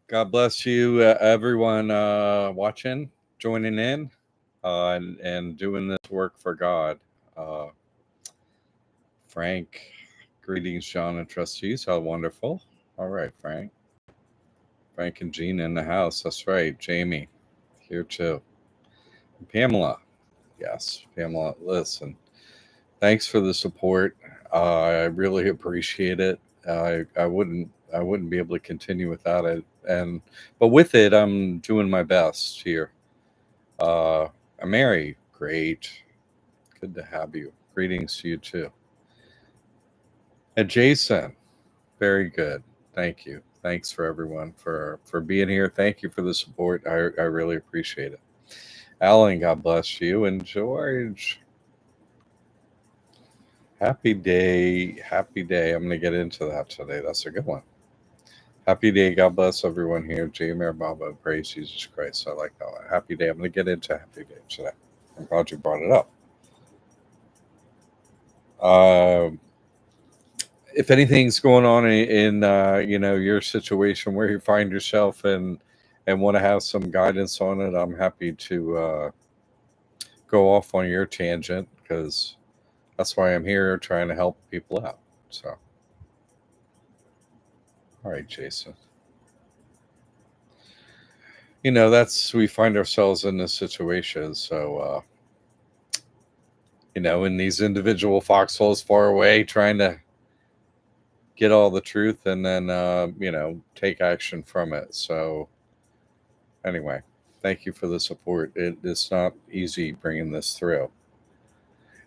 God bless you, everyone watching, joining in, and doing this work for God. Uh, Frank, greetings, John and trustees. How wonderful. All right, Frank. Frank and Jean in the house. That's right. Jamie, here too. And Pamela. Yes, Pamela, listen. Thanks for the support. I really appreciate it. I wouldn't be able to continue without it. But with it, I'm doing my best here. Uh, Mary, great. Good to have you. Greetings to you too. And Jason, very good. Thank you. Thanks for everyone for being here. Thank you for the support. I really appreciate it. Alan, God bless you. And George, happy day. Happy day. I'm going to get into that today. That's a good one. Happy day. God bless everyone here. J. Mary Baba, praise Jesus Christ. I like that one. Happy day. I'm going to get into happy day today. I'm glad you brought it up. Um, if anything's going on in your situation where you find yourself and want to have some guidance on it, I'm happy to go off on your tangent because that's why I'm here trying to help people out. So, all right, Jason. That's we find ourselves in this situation. So, in these individual foxholes far away, trying to get all the truth and then, take action from it. So, anyway, thank you for the support. It's not easy bringing this through.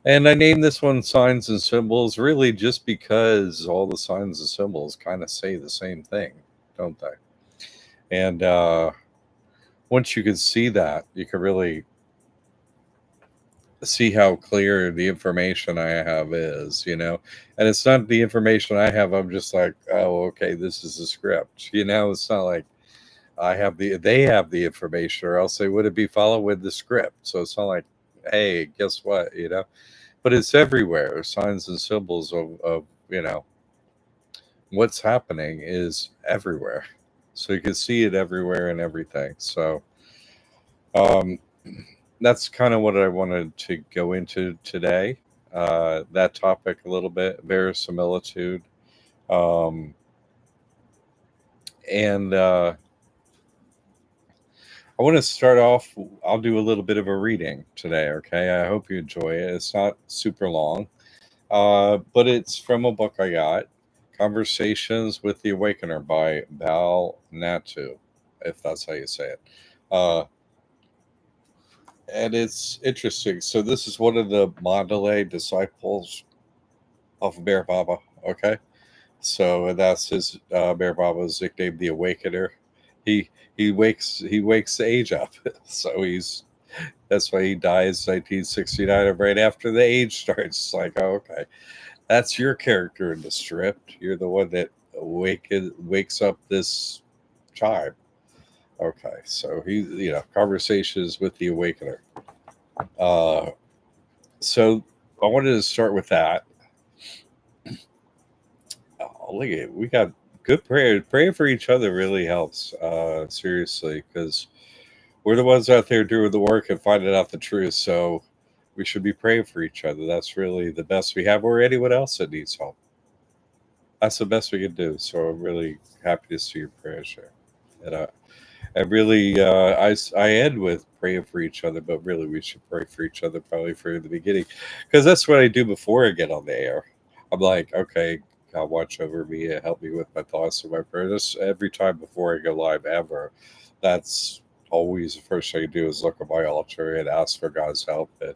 And I named this one Signs and Symbols really just because all the signs and symbols kind of say the same thing, don't they? And once you can see that, you can really see how clear the information I have is. And it's not the information I have. I'm just like, oh, okay, this is the script. It's not like they have the information, or else they wouldn't be following the script. So it's not like, hey, guess what. But it's everywhere. Signs and symbols of what's happening is everywhere, so you can see it everywhere and everything. So um that's kind of what I wanted to go into today. That topic a little bit, verisimilitude. um and I want to start off. I'll do a little bit of a reading today, okay? I hope you enjoy it. It's not super long, but it's from a book I got, Conversations with the Awakener by Bal Natu, if that's how you say it. Uh, and it's interesting. So, this is one of the Mandalay disciples of Bear Baba, okay? So, that's his Bear Baba's nickname, the Awakener. He he wakes the age up. So that's why he dies 1969, right after the age starts. It's like, oh, okay, that's your character in the strip. You're the one that wakes up this tribe. Okay, so conversations with the Awakener. Uh, so I wanted to start with that. Oh, look at it. We got good prayer. Praying for each other really helps. Seriously, because we're the ones out there doing the work and finding out the truth. So we should be praying for each other. That's really the best we have, or anyone else that needs help. That's the best we can do. So I'm really happy to see your prayers there. And I really, I end with praying for each other, but really we should pray for each other probably for the beginning, because that's what I do before I get on the air. I'm like, okay, God, watch over me and help me with my thoughts and my prayers. Every time before I go live ever, that's always the first thing I do is look at my altar and ask for God's help and,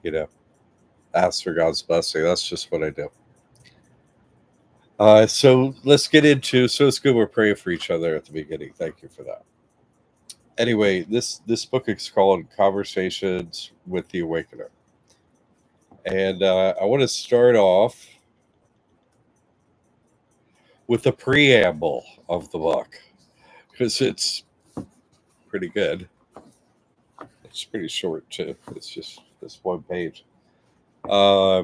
you know, ask for God's blessing. That's just what I do. So let's get into. So it's good we're praying for each other at the beginning. Thank you for that. Anyway, this book is called Conversations with the Awakener, and I want to start off with the preamble of the book because it's pretty good. It's pretty short too. It's just this one page. Uh,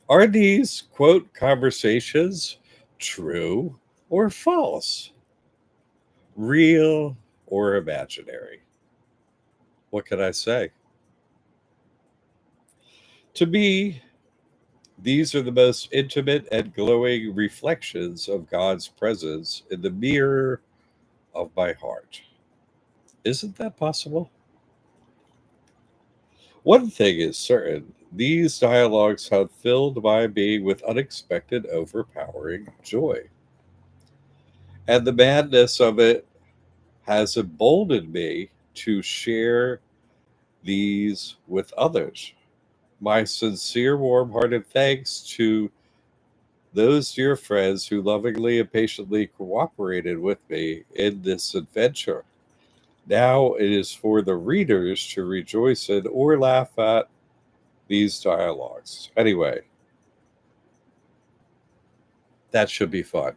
are these quote conversations true or false, real or imaginary. What can I say? To me, these are the most intimate and glowing reflections of God's presence in the mirror of my heart. Isn't that possible? One thing is certain, these dialogues have filled my being with unexpected, overpowering joy. And the madness of it has emboldened me to share these with others. My sincere, warm hearted thanks to those dear friends who lovingly and patiently cooperated with me in this adventure. Now it is for the readers to rejoice in or laugh at these dialogues. Anyway, that should be fun.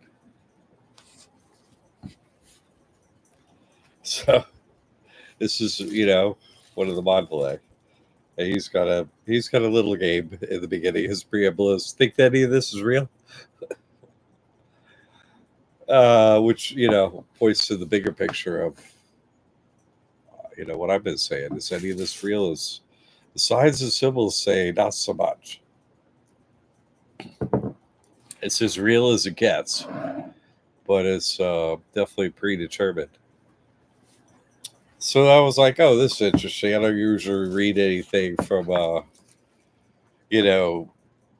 So this is, one of the Mondelez. And he's got a little game in the beginning. His preamble is, think that any of this is real? Which, points to the bigger picture of, what I've been saying. Is any of this real? Is the signs and symbols say not so much. It's as real as it gets, but it's definitely predetermined. So I was like, oh, this is interesting. I don't usually read anything from, you know,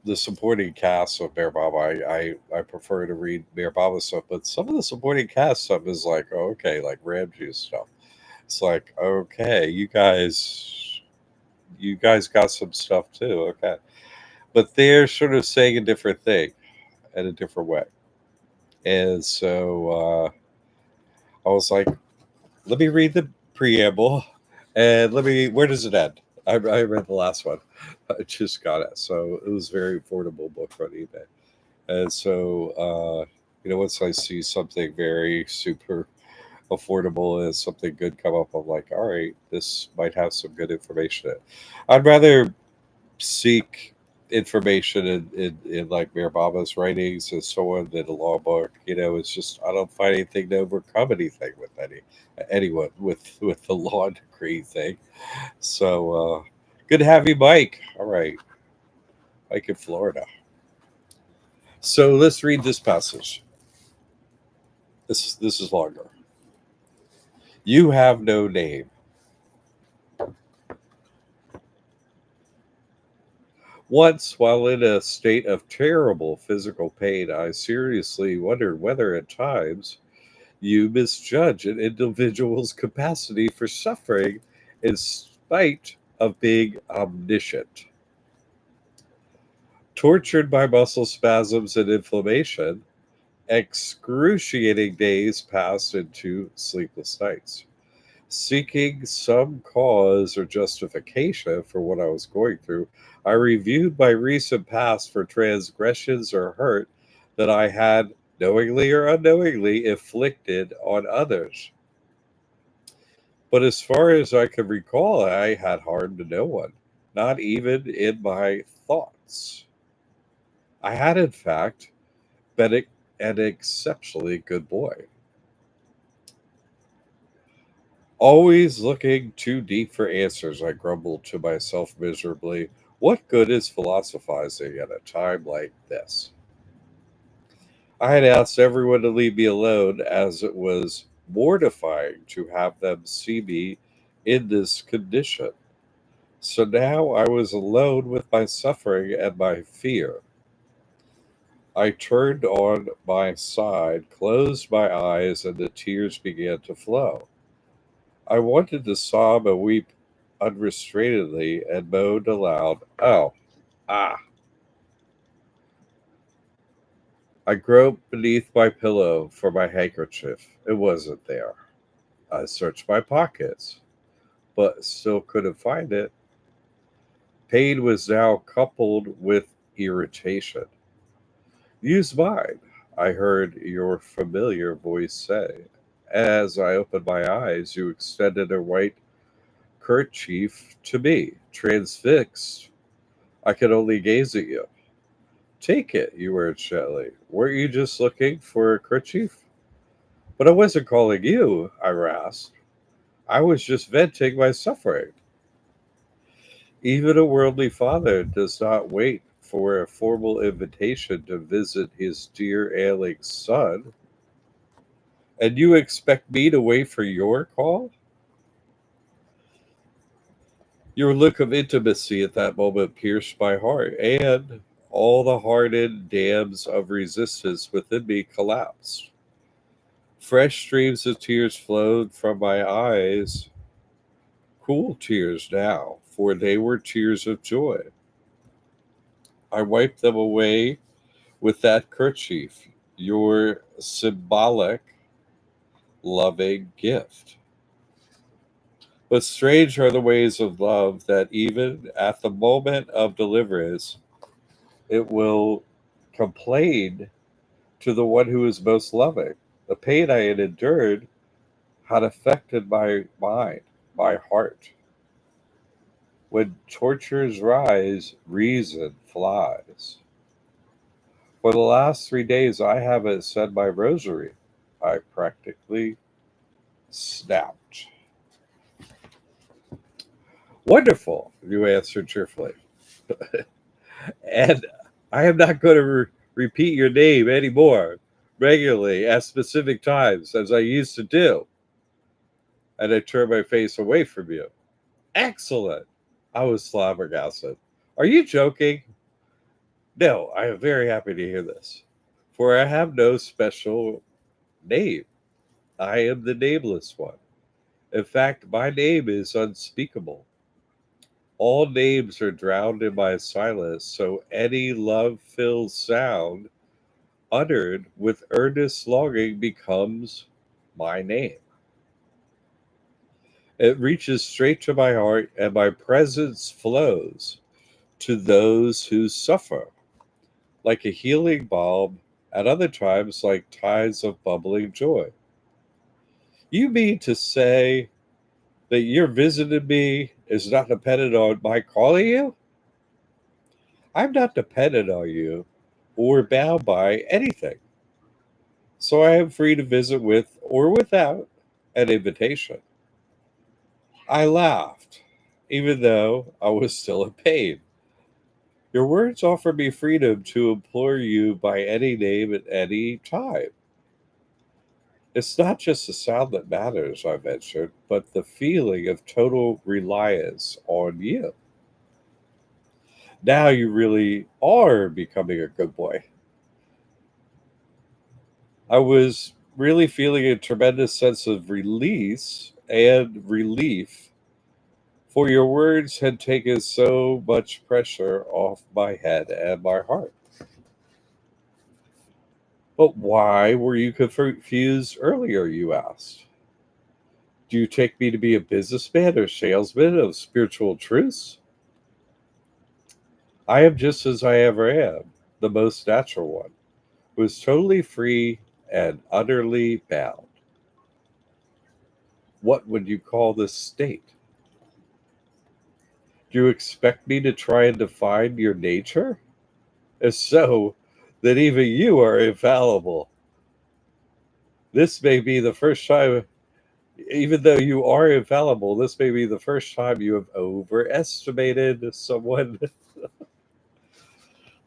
the supporting cast of Bear Baba. I prefer to read Bear Baba stuff, but some of the supporting cast stuff is like, oh, okay, like Ramju's stuff. It's like, okay, you guys got some stuff too, okay. But they're sort of saying a different thing in a different way. And so I was like, let me read the preamble and where does it end? I read the last one. I just got it. So it was a very affordable book on eBay. And so, once I see something very super affordable and something good come up, I'm like, all right, this might have some good information in it. I'd rather seek information in like Mir Baba's writings and so on than a law book. It's just I don't find anything to overcome anything with anyone with the law degree thing. So good to have you, Mike. All right, Mike in Florida. So let's read this passage. This is longer. You have no name. Once, while in a state of terrible physical pain, I seriously wondered whether at times you misjudge an individual's capacity for suffering in spite of being omniscient. Tortured by muscle spasms and inflammation, excruciating days passed into sleepless nights. Seeking some cause or justification for what I was going through, I reviewed my recent past for transgressions or hurt that I had knowingly or unknowingly inflicted on others. But as far as I could recall, I had harmed no one, not even in my thoughts. I had, in fact, been an exceptionally good boy. Always looking too deep for answers, I grumbled to myself miserably. What good is philosophizing at a time like this? I had asked everyone to leave me alone as it was mortifying to have them see me in this condition. So now I was alone with my suffering and my fear. I turned on my side, closed my eyes, and the tears began to flow. I wanted to sob and weep unrestrainedly and moaned aloud. Oh, ah. I groped beneath my pillow for my handkerchief. It wasn't there. I searched my pockets, but still couldn't find it. Pain was now coupled with irritation. Use mine, I heard your familiar voice say. As I opened my eyes, you extended a white kerchief to me. Transfixed, I could only gaze at you. Take it, you urged gently. Weren't you just looking for a kerchief? But I wasn't calling you, I rasped. I was just venting my suffering. Even a worldly father does not wait for a formal invitation to visit his dear ailing son. And you expect me to wait for your call? Your look of intimacy at that moment pierced my heart, and all the hardened dams of resistance within me collapsed. Fresh streams of tears flowed from my eyes, cool tears now, for they were tears of joy. I wiped them away with that kerchief, your symbolic, loving gift. But strange are the ways of love that even at the moment of deliverance, it will complain to the one who is most loving. The pain I had endured had affected my mind, my heart. When tortures rise, reason flies. For the last 3 days, I haven't said my rosary. I practically snapped. Wonderful, you answered cheerfully. And I am not going to repeat your name anymore regularly at specific times as I used to do. And I turned my face away from you. Excellent. I was flabbergasted. Are you joking? No, I am very happy to hear this. For I have no special name. I am the nameless one. In fact, my name is unspeakable. All names are drowned in my silence, so any love filled sound uttered with earnest longing becomes my name. It reaches straight to my heart, and my presence flows to those who suffer, like a healing balm, at other times like tides of bubbling joy. You mean to say that your visiting me is not dependent on my calling you? I'm not dependent on you or bound by anything, so I am free to visit with or without an invitation. I laughed, even though I was still in pain. Your words offer me freedom to implore you by any name at any time. It's not just the sound that matters, I ventured, but the feeling of total reliance on you. Now you really are becoming a good boy. I was really feeling a tremendous sense of release and relief, for your words had taken so much pressure off my head and my heart. But why were you confused earlier, you asked? Do you take me to be a businessman or salesman of spiritual truths? I am just as I ever am, the most natural one, who is totally free and utterly bound. What would you call this state? Do you expect me to try and define your nature? If so, then even you are infallible. This may be the first time, even though you are infallible, this may be the first time you have overestimated someone.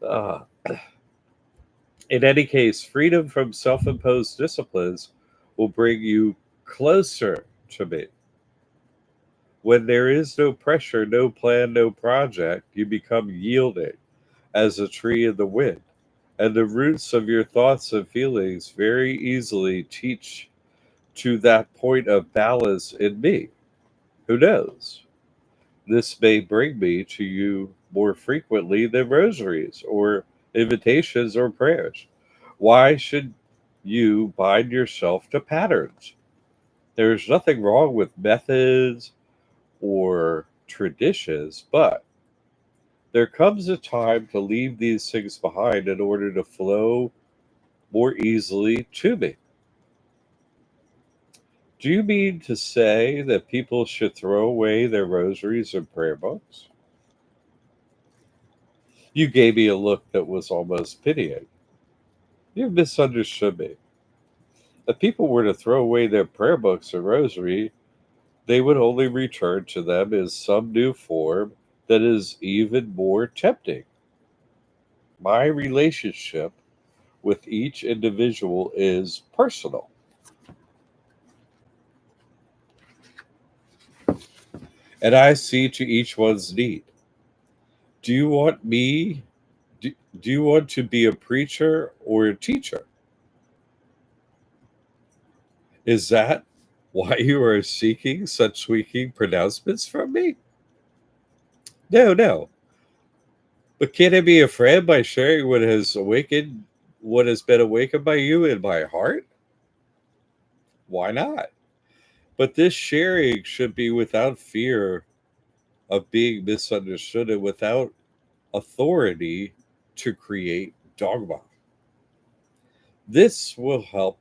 Uh, in any case, freedom from self imposed disciplines will bring you closer to me. When there is no pressure, no plan, no project, you become yielding as a tree in the wind. And the roots of your thoughts and feelings very easily teach to that point of balance in me. Who knows? This may bring me to you more frequently than rosaries or invitations or prayers. Why should you bind yourself to patterns? There's nothing wrong with methods or traditions, but there comes a time to leave these things behind in order to flow more easily to me. Do you mean to say that people should throw away their rosaries and prayer books? You gave me a look that was almost pitying. You misunderstood me. If people were to throw away their prayer books or rosary, they would only return to them in some new form that is even more tempting. My relationship with each individual is personal, and I see to each one's need. Do you want me? Do you want to be a preacher or a teacher? Is that why you are seeking such sweeping pronouncements from me? No, no. But can I be a friend by sharing what has been awakened by you in my heart? Why not? But this sharing should be without fear of being misunderstood and without authority to create dogma. This will help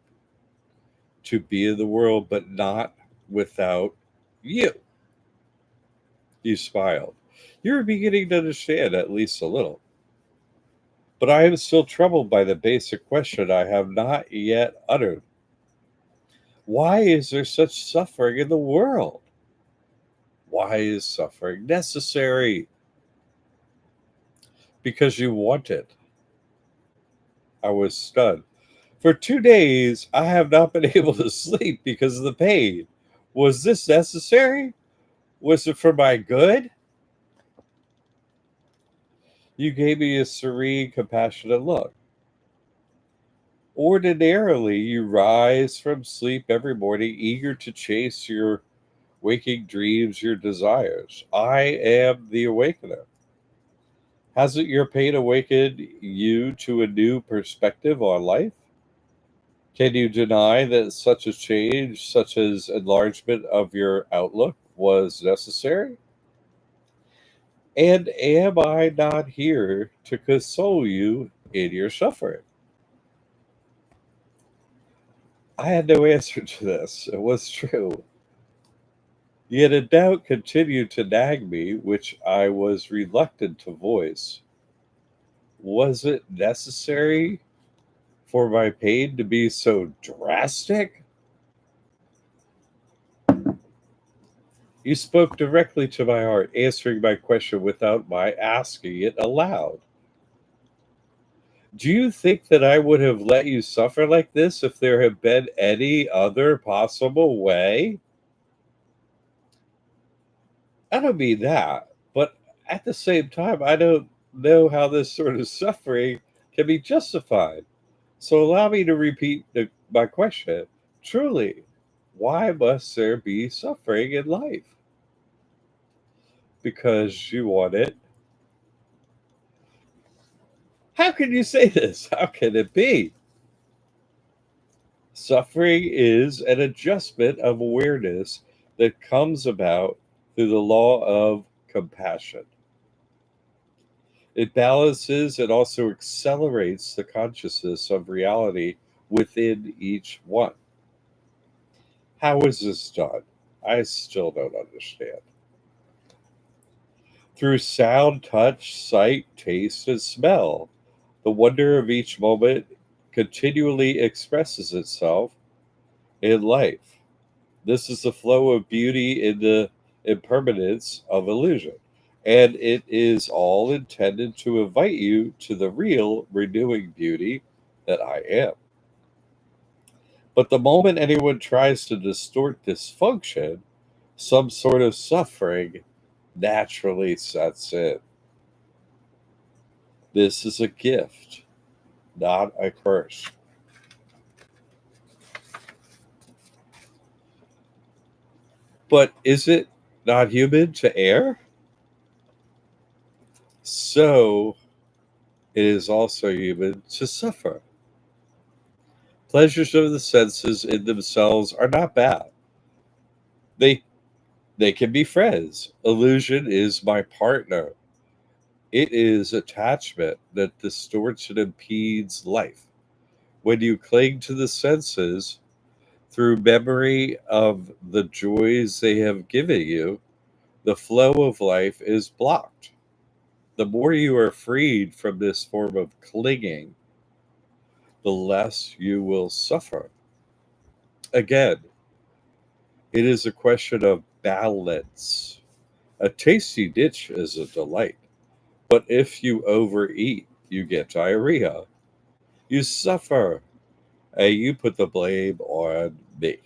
to be in the world, but not without you. You smiled. You're beginning to understand at least a little. But I am still troubled by the basic question I have not yet uttered. Why is there such suffering in the world? Why is suffering necessary? Because you want it. I was stunned. For 2 days, I have not been able to sleep because of the pain. Was this necessary? Was it for my good? You gave me a serene, compassionate look. Ordinarily, you rise from sleep every morning, eager to chase your waking dreams, your desires. I am the awakener. Hasn't your pain awakened you to a new perspective on life? Can you deny that such a change, such as enlargement of your outlook, was necessary? And am I not here to console you in your suffering? I had no answer to this. It was true. Yet a doubt continued to nag me, which I was reluctant to voice. Was it necessary for my pain to be so drastic? You spoke directly to my heart, answering my question without my asking it aloud. Do you think that I would have let you suffer like this if there had been any other possible way? I don't mean that, but at the same time, I don't know how this sort of suffering can be justified. So allow me to repeat my question. Truly, why must there be suffering in life? Because you want it. How can you say this? How can it be? Suffering is an adjustment of awareness that comes about through the law of compassion. It balances and also accelerates the consciousness of reality within each one. How is this done? I still don't understand. Through sound, touch, sight, taste, and smell, the wonder of each moment continually expresses itself in life. This is the flow of beauty in the impermanence of illusion. And it is all intended to invite you to the real renewing beauty that I am. But the moment anyone tries to distort this function, some sort of suffering naturally sets in. This is a gift, not a curse. But is it not human to err? So it is also human to suffer. Pleasures of the senses in themselves are not bad. They they can be friends. Illusion is my partner. It is attachment that distorts and impedes life. When you cling to the senses through memory of the joys they have given you, the flow of life is blocked. The more you are freed from this form of clinging, the less you will suffer. Again, it is a question of balance. A tasty dish is a delight, but if you overeat, you get diarrhea. You suffer, and you put the blame on me.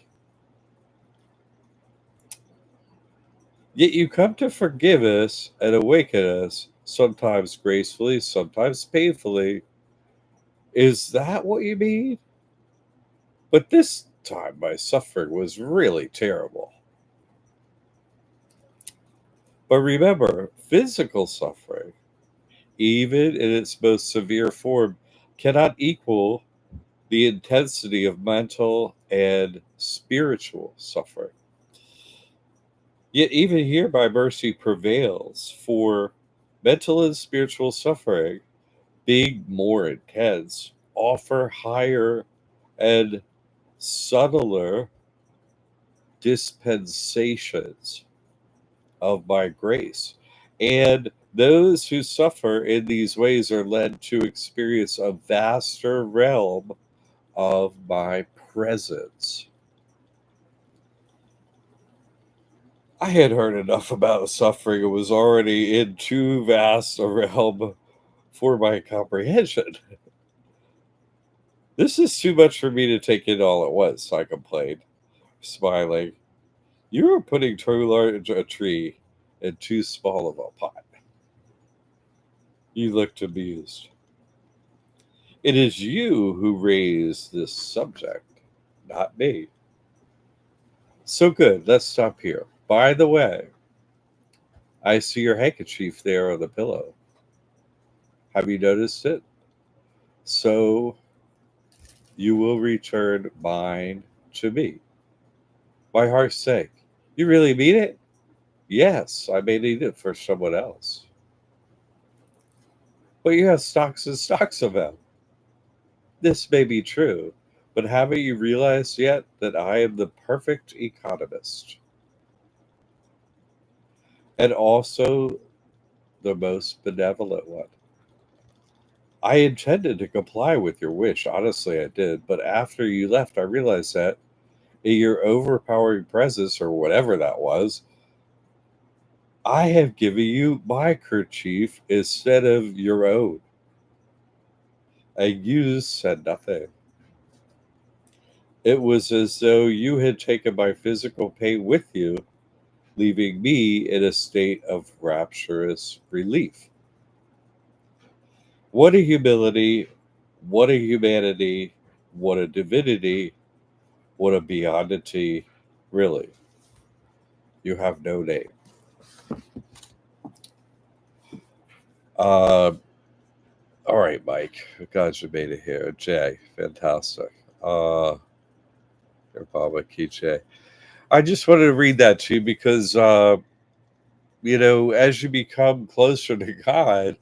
Yet you come to forgive us and awaken us, sometimes gracefully, sometimes painfully. Is that what you mean? But this time my suffering was really terrible. But remember, physical suffering, even in its most severe form, cannot equal the intensity of mental and spiritual suffering. Yet, even here, my mercy prevails, for mental and spiritual suffering, being more intense, offer higher and subtler dispensations of my grace. And those who suffer in these ways are led to experience a vaster realm of my presence. I had heard enough about suffering. It was already in too vast a realm for my comprehension. This is too much for me to take in all at once, I complained, smiling. You are putting too large a tree in too small of a pot. You looked amused. It is you who raised this subject, not me. So good, let's stop here. By the way, I see your handkerchief there on the pillow. Have you noticed it? So you will return mine to me. My heart's sake. You really mean it? Yes, I may need it for someone else. But you have stocks and stocks of them. This may be true, but haven't you realized yet that I am the perfect economist and also the most benevolent one? I intended to comply with your wish, honestly, I did, but after you left, I realized that in your overpowering presence, or whatever that was, I have given you my kerchief instead of your own. And you said nothing. It was as though you had taken my physical pain with you, leaving me in a state of rapturous relief. What a humility, what a humanity, what a divinity, what a beyondity. Really, you have no name. Uh, all right, Mike. God, you made it here. Jay, fantastic. Your Baba Kiche. I just wanted to read that to you because, as you become closer to God,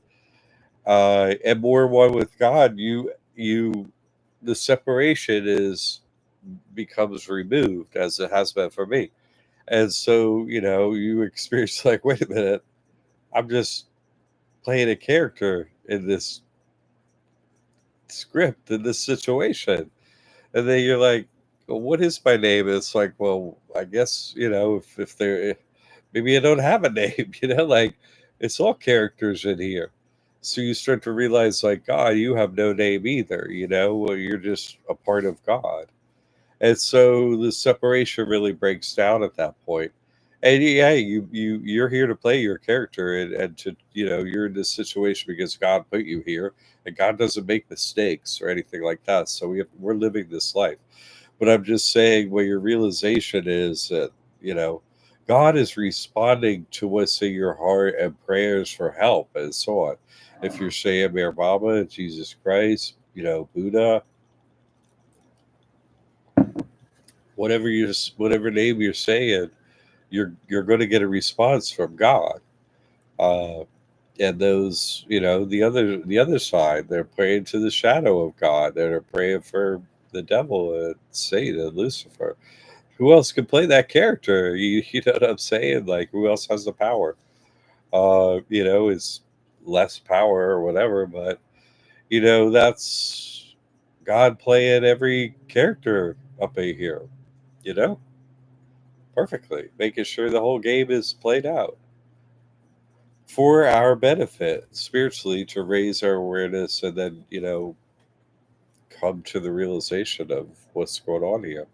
and more one with God, the separation is becomes removed as it has been for me. And so, you experience like, wait a minute, I'm just playing a character in this script, in this situation. And then you're like, well, what is my name? It's like, well, I guess, if they're, maybe I don't have a name, like it's all characters in here. So you start to realize, like, God, you have no name either, well, you're just a part of God. And so the separation really breaks down at that point. And yeah, you're here to play your character, and to you're in this situation because God put you here, and God doesn't make mistakes or anything like that. So we're living this life. But I'm just saying, what your realization is that you know God is responding to what's in your heart and prayers for help and so on. If you're saying Mary Mama, Jesus Christ, Buddha, whatever name you're saying, you're going to get a response from God. Uh, and those, the other side, they're praying to the shadow of God. They're praying for the devil and Satan and Lucifer. Who else could play that character? You know what I'm saying? Like, who else has the power? It's less power or whatever, but that's God playing every character up in here, you know, perfectly, making sure the whole game is played out for our benefit spiritually to raise our awareness and then, come to the realization of what's going on here.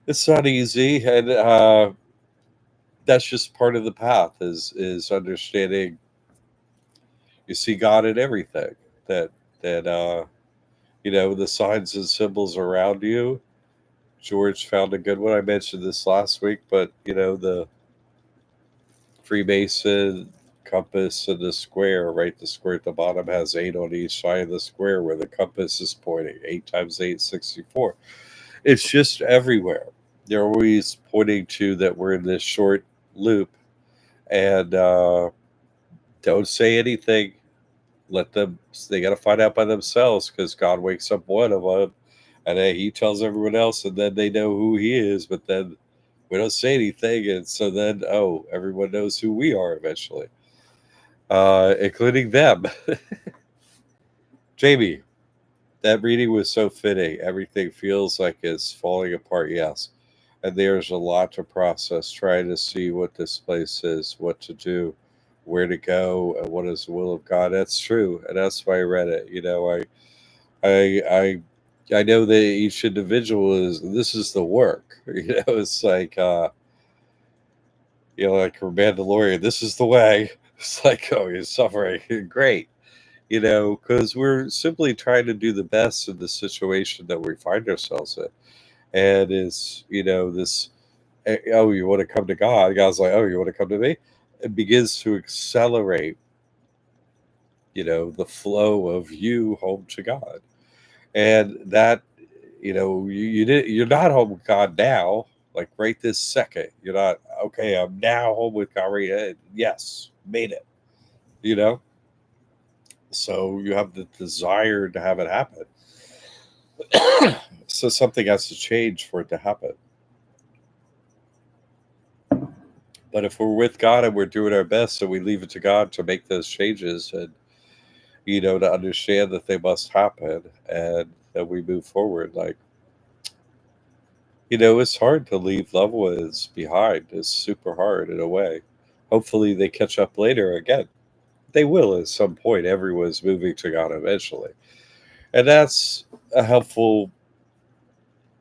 It's not easy, and that's just part of the path is understanding you see God in everything. That the signs and symbols around you. George found a good one. I mentioned this last week, but the Freemason compass and the square, right? The square at the bottom has 8 on each side of the square where the compass is pointing. 8 times 8, 64. It's just everywhere. They're always pointing to that we're in this short loop, and don't say anything. Let them, they got to find out by themselves, because God wakes up one of them and then he tells everyone else, and then they know who he is, but then we don't say anything. And so then, oh, everyone knows who we are eventually, including them. Jamie, that reading was so fitting. Everything feels like it's falling apart. Yes. And there's a lot to process, trying to see what this place is, what to do, where to go, and what is the will of God. That's true. And that's why I read it. I, I know that each individual this is the work. It's like, like for Mandalorian, this is the way. It's like, oh, you're suffering. Great. Because we're simply trying to do the best in the situation that we find ourselves in. And it's, this, oh, you want to come to God? God's like, oh, you want to come to me? It begins to accelerate, the flow of you home to God. And that, you're not home with God now, like right this second. You're not, okay, I'm now home with God. Right, yes, made it, you know? So you have the desire to have it happen. So something has to change for it to happen. But if we're with God and we're doing our best, and we leave it to God to make those changes, and to understand that they must happen, and that we move forward, like, it's hard to leave loved ones behind. It's super hard in a way. Hopefully they catch up later again. They will at some point. Everyone's moving to God eventually. And that's a helpful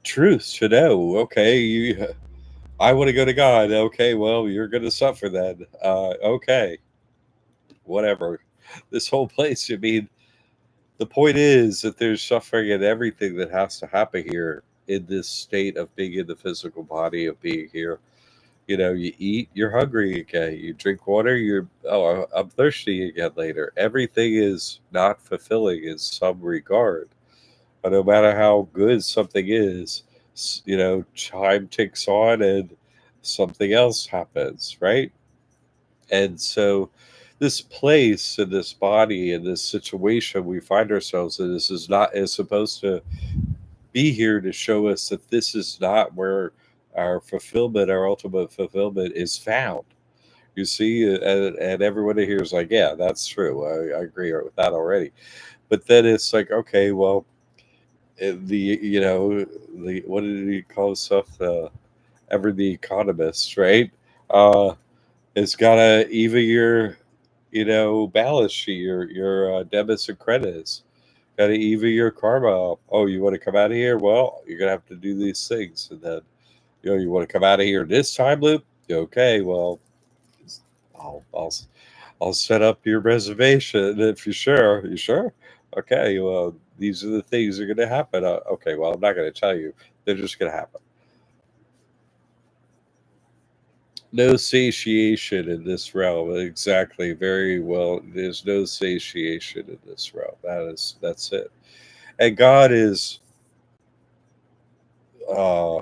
truth to know. Okay, I want to go to God. Okay, well, you're going to suffer then. Okay, whatever. This whole place, I mean, the point is that there's suffering in everything that has to happen here in this state of being in the physical body, of being here. You eat, you're hungry again. You drink water, I'm thirsty again later. Everything is not fulfilling in some regard. But no matter how good something is, time ticks on and something else happens, right? And so this place and this body and this situation we find ourselves in, this is supposed to be here to show us that this is not where our fulfillment, our ultimate fulfillment, is found. You see, and everyone here is like, yeah, that's true. I agree with that already. But then it's like, okay, well, the what did he call himself? Ever the economist, right? It's gotta even your, balance sheet, your debits and credits. Gotta even your karma up. Oh, you want to come out of here? Well, you're gonna have to do these things, and then you want to come out of here this time loop. Okay, well, I'll I'll I'll set up your reservation if you're sure. You sure? Okay, well, these are the things that are gonna happen. Okay, well, I'm not gonna tell you. They're just gonna happen. No satiation in this realm. Exactly. Very well. There's no satiation in this realm. That's it. And God is, uh,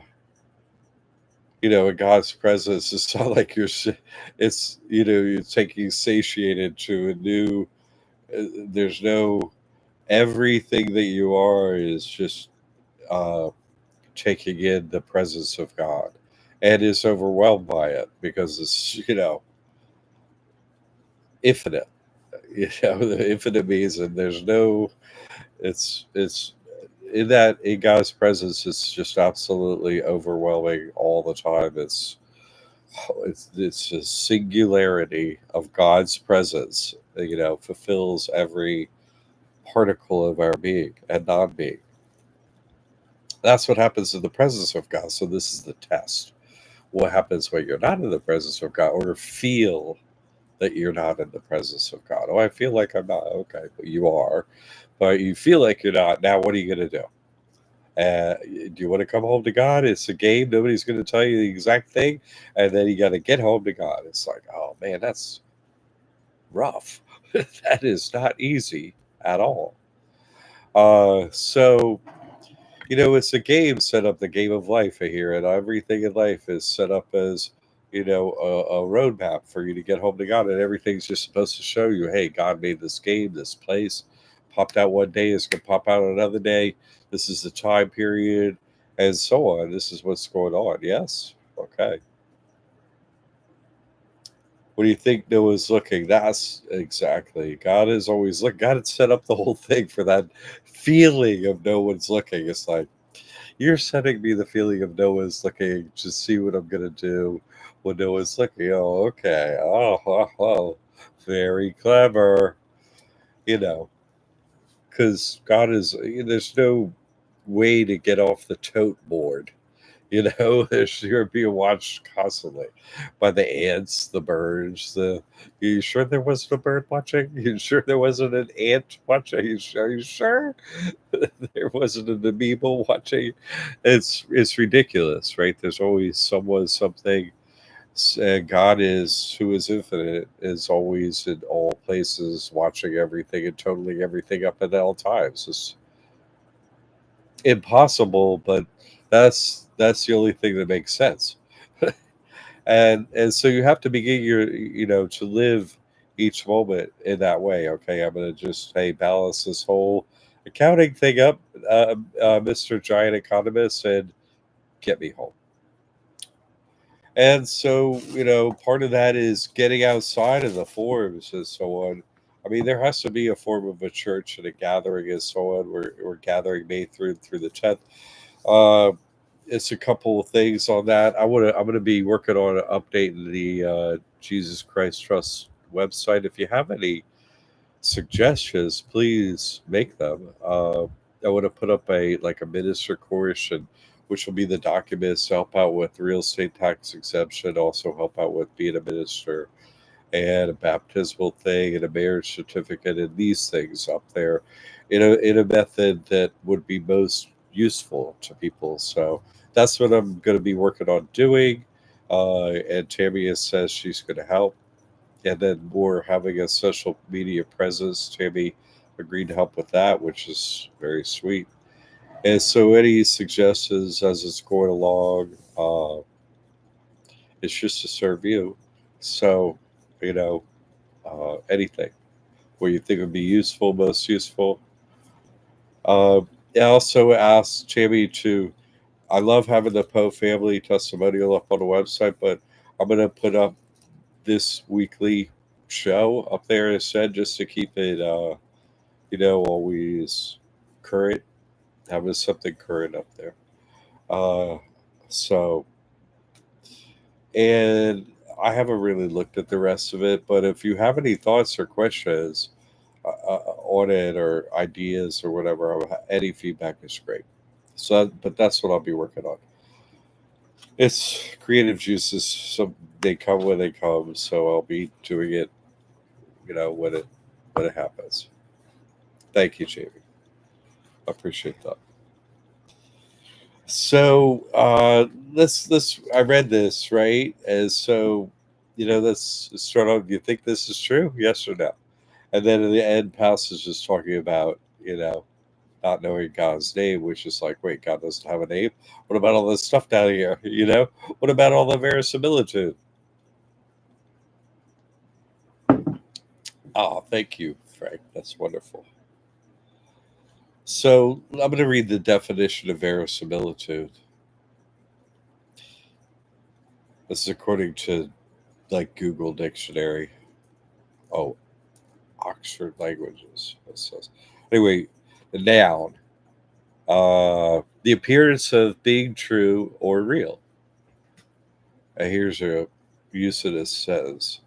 in God's presence, it's not like it's, you're taking satiated to a new, there's no, everything that you are is just, uh, taking in the presence of God, and is overwhelmed by it, because it's, infinite. the infinite means, and there's no. It's in that in God's presence. It's just absolutely overwhelming all the time. It's a singularity of God's presence. Fulfills every particle of our being and non-being. That's what happens in the presence of God. So this is the test. What happens when you're not in the presence of God, or feel that you're not in the presence of God? Oh, I feel like I'm not. Okay, but you are. But you feel like you're not. Now, what are you going to do? Do you want to come home to God? It's a game. Nobody's going to tell you the exact thing. And then you got to get home to God. It's like, oh, man, that's rough. That is not easy at all. So it's a game set up, the game of life here, and everything in life is set up as, a roadmap for you to get home to God, and everything's just supposed to show you, hey, God made this game, this place, popped out one day, is going to pop out another day. This is the time period, and so on. This is what's going on. Yes. Okay. What do you think Noah's looking? That's exactly. God is always look. God had set up the whole thing for that feeling of no one's looking. It's like, you're setting me the feeling of Noah's looking to see what I'm gonna do when Noah's looking. Oh, okay. Oh, very clever. You know, because God is. There's no way to get off the tote board. You're being watched constantly by the ants, the birds. You sure there wasn't a bird watching? You sure there wasn't an ant watching? Are you sure there wasn't an amoeba watching? It's ridiculous, right? There's always someone, something. God is who is infinite, is always in all places, watching everything and totaling everything up at all times. It's impossible, but that's the only thing that makes sense. And so you have to begin to live each moment in that way. Okay, I'm going to just, hey, balance this whole accounting thing up, Mr. Giant Economist, and get me home. And so, part of that is getting outside of the forms and so on. I mean, there has to be a form of a church and a gathering and so on. We're gathering May through the 10th. Uh, it's a couple of things on that. I'm gonna be working on updating the Jesus Christ Trust website. If you have any suggestions, please make them. I want to put up a minister course, and which will be the documents to help out with real estate tax exemption, also help out with being a minister, and a baptismal thing and a marriage certificate, and these things up there in a method that would be most useful to people. So that's what I'm going to be working on doing. And Tammy says she's going to help. And then more having a social media presence. Tammy agreed to help with that, which is very sweet. And so any suggestions as it's going along, it's just to serve you. So, you know, anything where you think would be useful, most useful. Uh, I also asked Tammy to. I love having the Poe family testimonial up on the website, but I'm going to put up this weekly show up there instead, just to keep it, always current, having something current up there. Uh, so, and I haven't really looked at the rest of it, but if you have any thoughts or questions, on it, or ideas or whatever, any feedback is great. So, but that's what I'll be working on. It's creative juices. So they come when they come. So I'll be doing it, when it happens. Thank you, Jamie. I appreciate that. So let's. I read this right, as so, let's start off. Do you think this is true? Yes or no? And then in the end passage is talking about, not knowing God's name, which is like, wait, God doesn't have a name? What about all this stuff down here? What about all the verisimilitude? Oh, thank you, Frank. That's wonderful. So I'm going to read the definition of verisimilitude. This is according to like Google Dictionary. Oh, Oxford Languages. It says. Anyway, the noun. The appearance of being true or real. Here's a use of this says.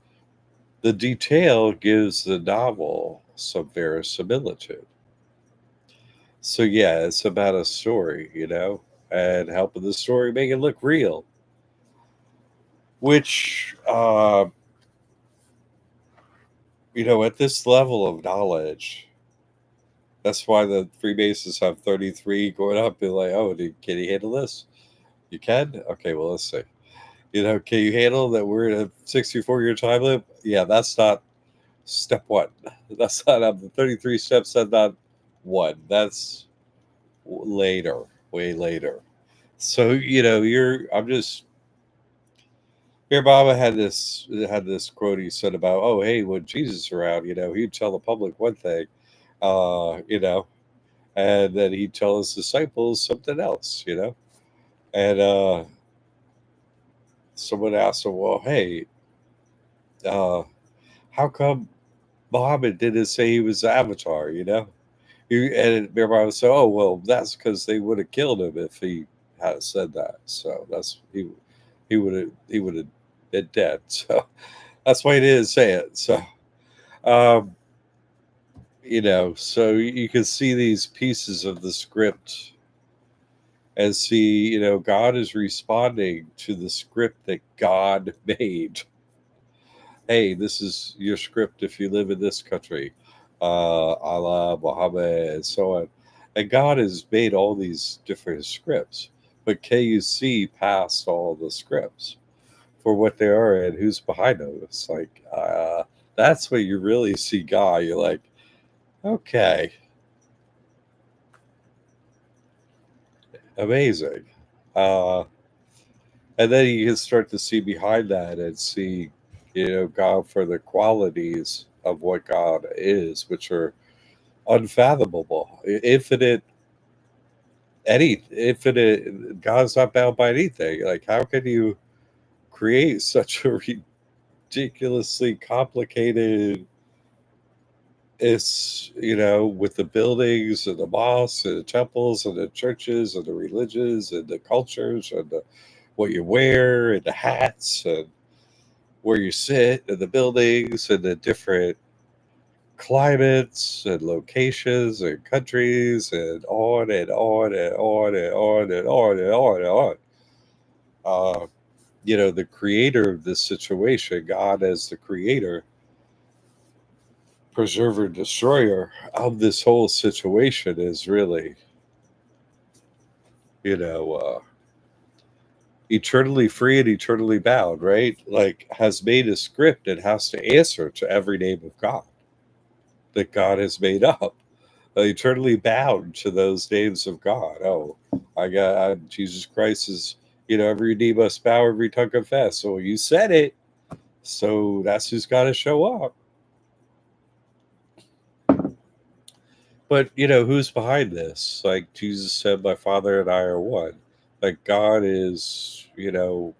The detail gives the novel some verisimilitude. So yeah, it's about a story, and helping the story make it look real. Which, at this level of knowledge, that's why the Freemasons have 33 going up. Be like, oh, can you handle this? You can? Okay, well, let's see. Can you handle that we're in a 64-year time limit? Yeah, that's not step one. That's not of the 33 steps. That's not one. That's later, way later. So I'm just. Your Baba had this quote he said about, oh, hey, when Jesus was around, he'd tell the public one thing, uh, you know, and then he'd tell his disciples something else, and someone asked him, well, hey, uh, how come Muhammad didn't say he was the Avatar? And everybody would say, "Oh, well, that's because they would have killed him if he had said that." So he would have been dead. So that's why he didn't say it. So um, so you can see these pieces of the script and see, God is responding to the script that God made. Hey, this is your script if you live in this country, Allah, Muhammad, and so on. And God has made all these different scripts, but can you see past all the scripts for what they are and who's behind them? It's like, that's where you really see God. You're like, okay, amazing. Uh, and then you can start to see behind that and see, God for the qualities of what God is, which are unfathomable, infinite. God's not bound by anything. Like, how can you create such a ridiculously complicated? It's with the buildings and the mosques and the temples and the churches and the religions and the cultures and what you wear and the hats and where you sit and the buildings and the different climates and locations and countries and on and on and on and on and on and on and on. Uh, the creator of this situation, God as the creator, preserver, destroyer of this whole situation is really, you know, uh, eternally free and eternally bound, right? Like, has made a script and has to answer to every name of God that God has made up. Eternally bound to those names of God. Oh, Jesus Christ is, every knee must bow, every tongue confess. So you said it. So that's who's got to show up. But, who's behind this? Like Jesus said, my Father and I are one. Like, God is, you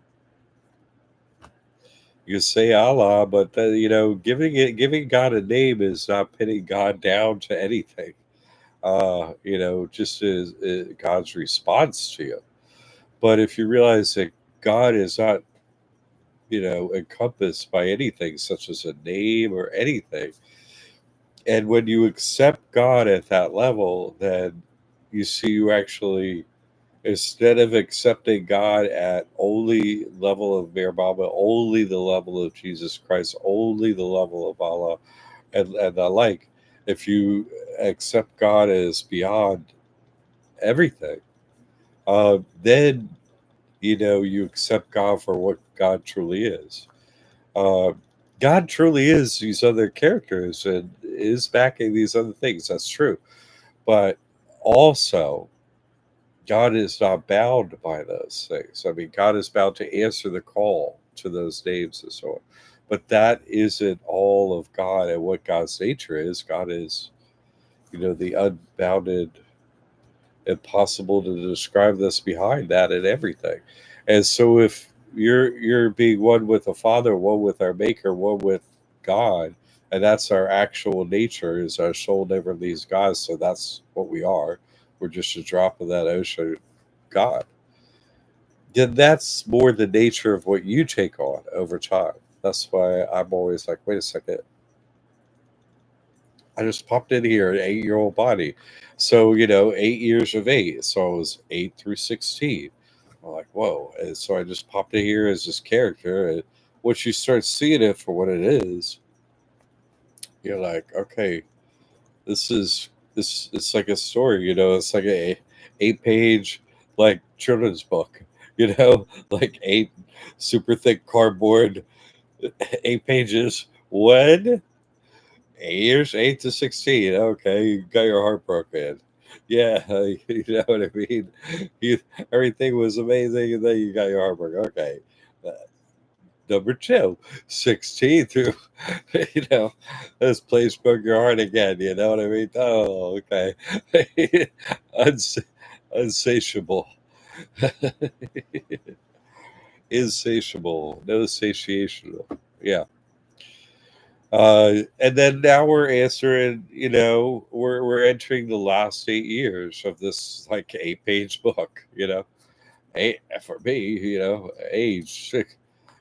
say Allah, but giving God a name is not pinning God down to anything. Just is God's response to you. But if you realize that God is not, encompassed by anything such as a name or anything, and when you accept God at that level, then you see you actually, instead of accepting God at only level of Mir Baba, only the level of Jesus Christ, only the level of Allah, and the like, if you accept God as beyond everything, then you accept God for what God truly is. Uh, God truly is these other characters and is backing these other things. That's true, but also God is not bound by those things. I mean, God is bound to answer the call to those names and so on. But that isn't all of God and what God's nature is. God is, the unbounded, impossible to describe this behind that and everything. And so if you're being one with the Father, one with our Maker, one with God, and that's our actual nature. Is our soul never leaves God? So that's what we are. We're just a drop of that ocean, God. Then that's more the nature of what you take on over time. That's why I'm always like, wait a second, I just popped in here, an 8-year-old body. So, 8 years of eight. So I was 8 through 16. I'm like, whoa. And so I just popped in here as this character. And once you start seeing it for what it is, you're like, okay, it's like a story, it's like a 8 page like children's book, like eight super thick cardboard, 8 pages. What? 8 years, 8 to 16. Okay, you got your heart broken. Yeah, you know what I mean. You, everything was amazing, and then you got your heart broken. Okay, uh, number two, 16 through, you know, this place broke your heart again. You know what I mean? Oh, okay, Uns- unsatiable, insatiable, no satiation. Yeah. And then now we're answering, we're entering the last 8 years of this like 8 page book, eight for me, age six,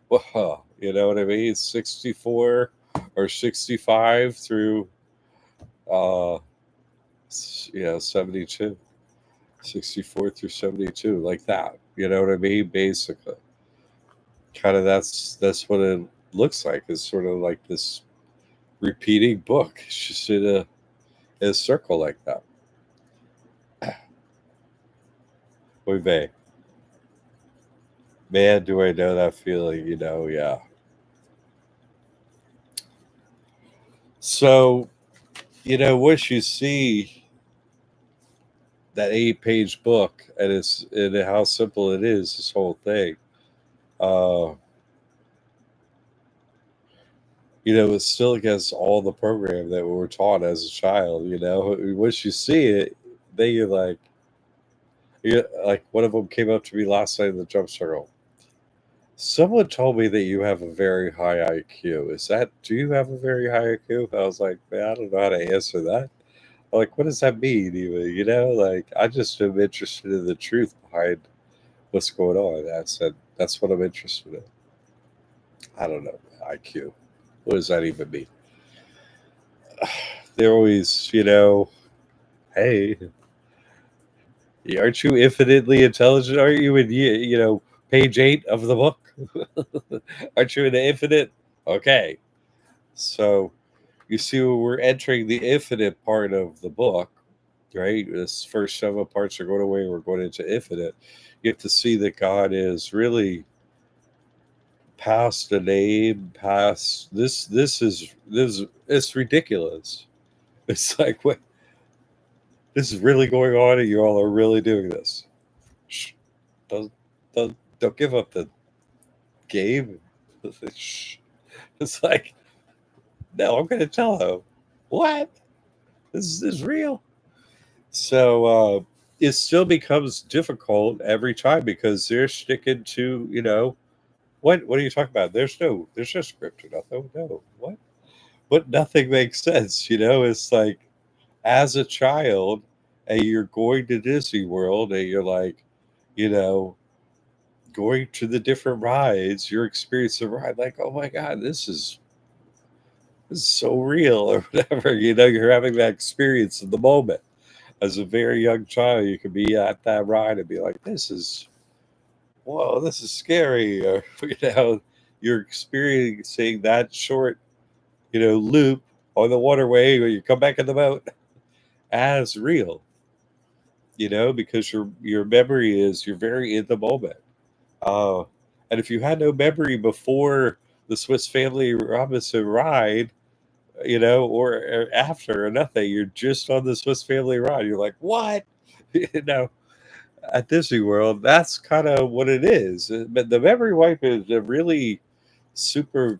well, you know what I mean? 64 or 65 through, uh, 72, 64 through 72, like that. You know what I mean? Basically, kind of that's what it looks like. It's sort of like this repeating book. It's just in a circle like that. Oy vey. Man, do I know that feeling, yeah. So, once you see that 8 page book and how simple it is, this whole thing, uh, it's still against all the program that we were taught as a child, Once you see it, then you're like one of them came up to me last night in the jump circle. Someone told me that you have a very high IQ. Do you have a very high IQ? I was like, man, I don't know how to answer that. Like, what does that mean, even? Like, I just am interested in the truth behind what's going on. I said, that's what I'm interested in. I don't know. IQ. What does that even mean? They're always, hey, aren't you infinitely intelligent? Aren't you in, page 8 of the book? Aren't you in the infinite? Okay. So, you see, we're entering the infinite part of the book, right? This first 7 parts are going away. We're going into infinite. You have to see that God is really past the name, past this. This. It's ridiculous. It's like, what? This is really going on, and you all are really doing this. Shh, don't don't give up the game. Shh. It's like, no, I'm going to tell him what this is real. So it still becomes difficult every time because they're sticking to, what are you talking about? There's no script or nothing. No, what? But nothing makes sense, It's like as a child and you're going to Disney World and you're like, you know, going to the different rides, you're experiencing the ride, like, oh my God, this is so real or whatever, you're having that experience in the moment. As a very young child, you could be at that ride and be like, whoa, this is scary. Or, you're experiencing that short, loop on the waterway where you come back in the boat as real, because your memory is you're very in the moment. Uh, and if you had no memory before the Swiss Family Robinson ride, or after or nothing, you're just on the Swiss Family ride. You're like, what? you know, at Disney World, that's kind of what it is. But the memory wipe is a really super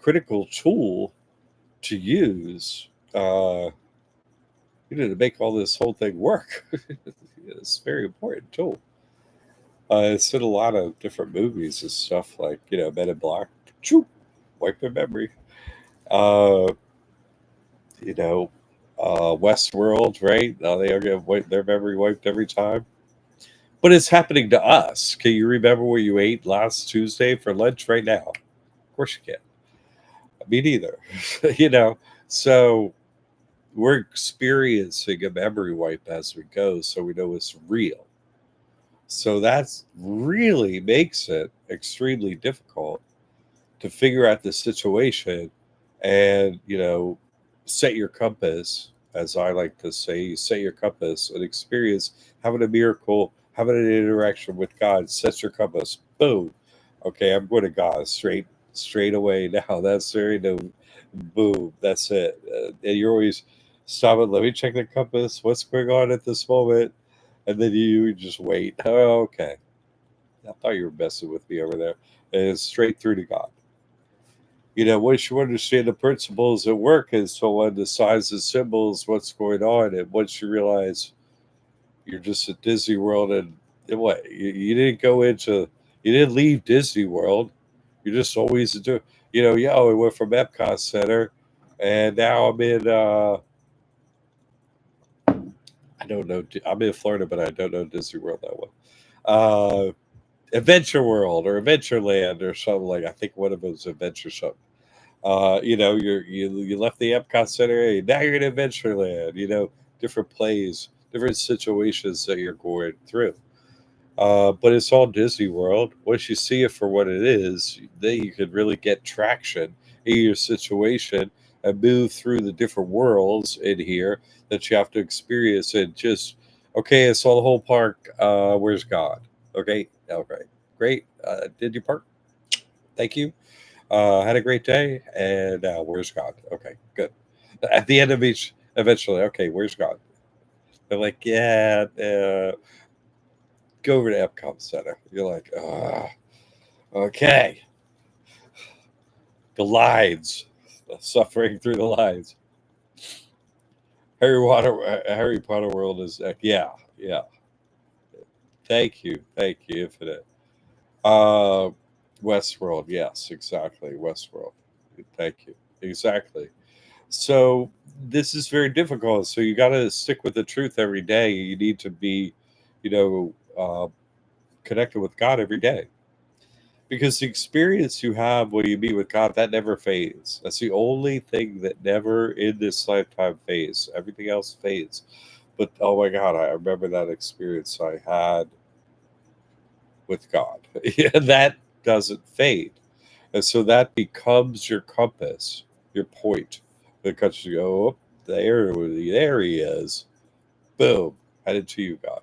critical tool to use, to make all this whole thing work. It's a very important tool. It's in a lot of different movies and stuff like, Men in Black. Choo, wipe their memory. Uh, you know, Westworld, right? They are get their memory wiped every time. But it's happening to us. Can you remember what you ate last Tuesday for lunch right now? Of course you can. Me neither. you know, so we're experiencing a memory wipe as we go, so we know it's real. So that's really makes it extremely difficult to figure out the situation and, set your compass, as I like to say, you set your compass and experience having a miracle, having an interaction with God, sets your compass. Boom. Okay, I'm going to God straight away now. That's very no boom. That's it. And you're always stop it. Let me check the compass. What's going on at this moment? And then you just wait. Oh, okay. I thought you were messing with me over there. And it's straight through to God. Once you understand the principles at work and so on, the signs and symbols, what's going on, and once you realize you're just at Disney World, and what you didn't go into, you didn't leave Disney World, you're just always do. Yeah, we went from Epcot Center, and now I'm in. I don't know. I'm in Florida, but I don't know Disney World that well. Adventure World or Adventureland or something like. I think one of those Adventure something. You left the Epcot Center. Hey, now you're in Adventureland. Different plays, different situations that you're going through. But it's all Disney World. Once you see it for what it is, then you can really get traction in your situation and move through the different worlds in here that you have to experience. And just okay, I saw the whole park. Where's God? Okay, okay, great. Did you park? Thank you. Had a great day, and where's God? Okay, good. At the end of each, eventually, okay, where's God? They're like, yeah, go over to Epcot Center. You're like, okay, the lines, suffering through the lines. Harry Potter world is, yeah, yeah. Thank you, Infinite. Uh, Westworld, yes, exactly, Westworld. Thank you, exactly. So this is very difficult. So you got to stick with the truth every day. You need to be, you know, connected with God every day because the experience you have when you meet with God that never fades. That's the only thing that never in this lifetime fades. Everything else fades. But oh my God, I remember that experience I had with God. Yeah, that doesn't fade. And so that becomes your compass, your point. Because you go, oh, there he is. Boom, headed to you, God.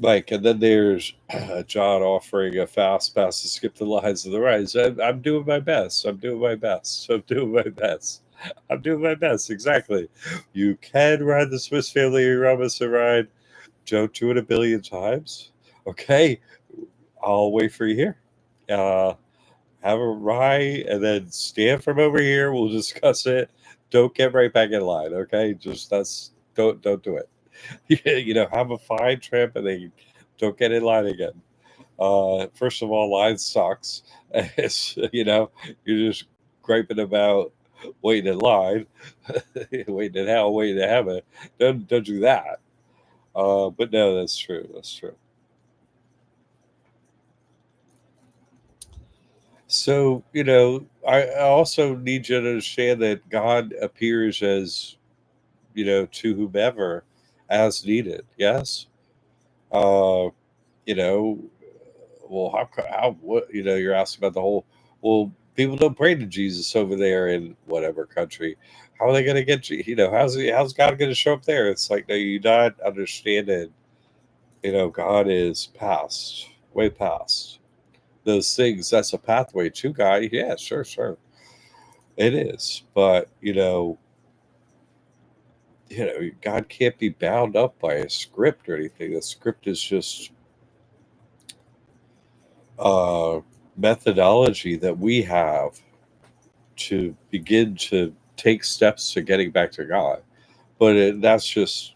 Like, and then there's John offering a fast pass to skip the lines of the rides. I'm doing my best. I'm doing my best. I'm doing my best. I'm doing my best. Exactly. You can ride the Swiss Family Robinson ride. Don't do it a billion times. Okay. I'll wait for you here. Uh, have a ride and then stand from over here. We'll discuss it. Don't get right back in line. Okay. Just don't do it. Have a fine trip and then don't get in line again. First of all, line sucks. It's, you're just griping about waiting in line, waiting in hell, waiting to heaven. Don't do that. But no, that's true. That's true. So, I also need you to understand that God appears as, to whomever as needed. Yes. Uh, you know, well, what, you're asking about the whole, well, people don't pray to Jesus over there in whatever country. How are they going to get you? How's God going to show up there? It's like, no, you're not understanding, God is past, way past those things. That's a pathway to God. Yeah, sure, sure. It is. But, God can't be bound up by a script or anything. The script is just uh, methodology that we have to begin to take steps to getting back to God. But that's just,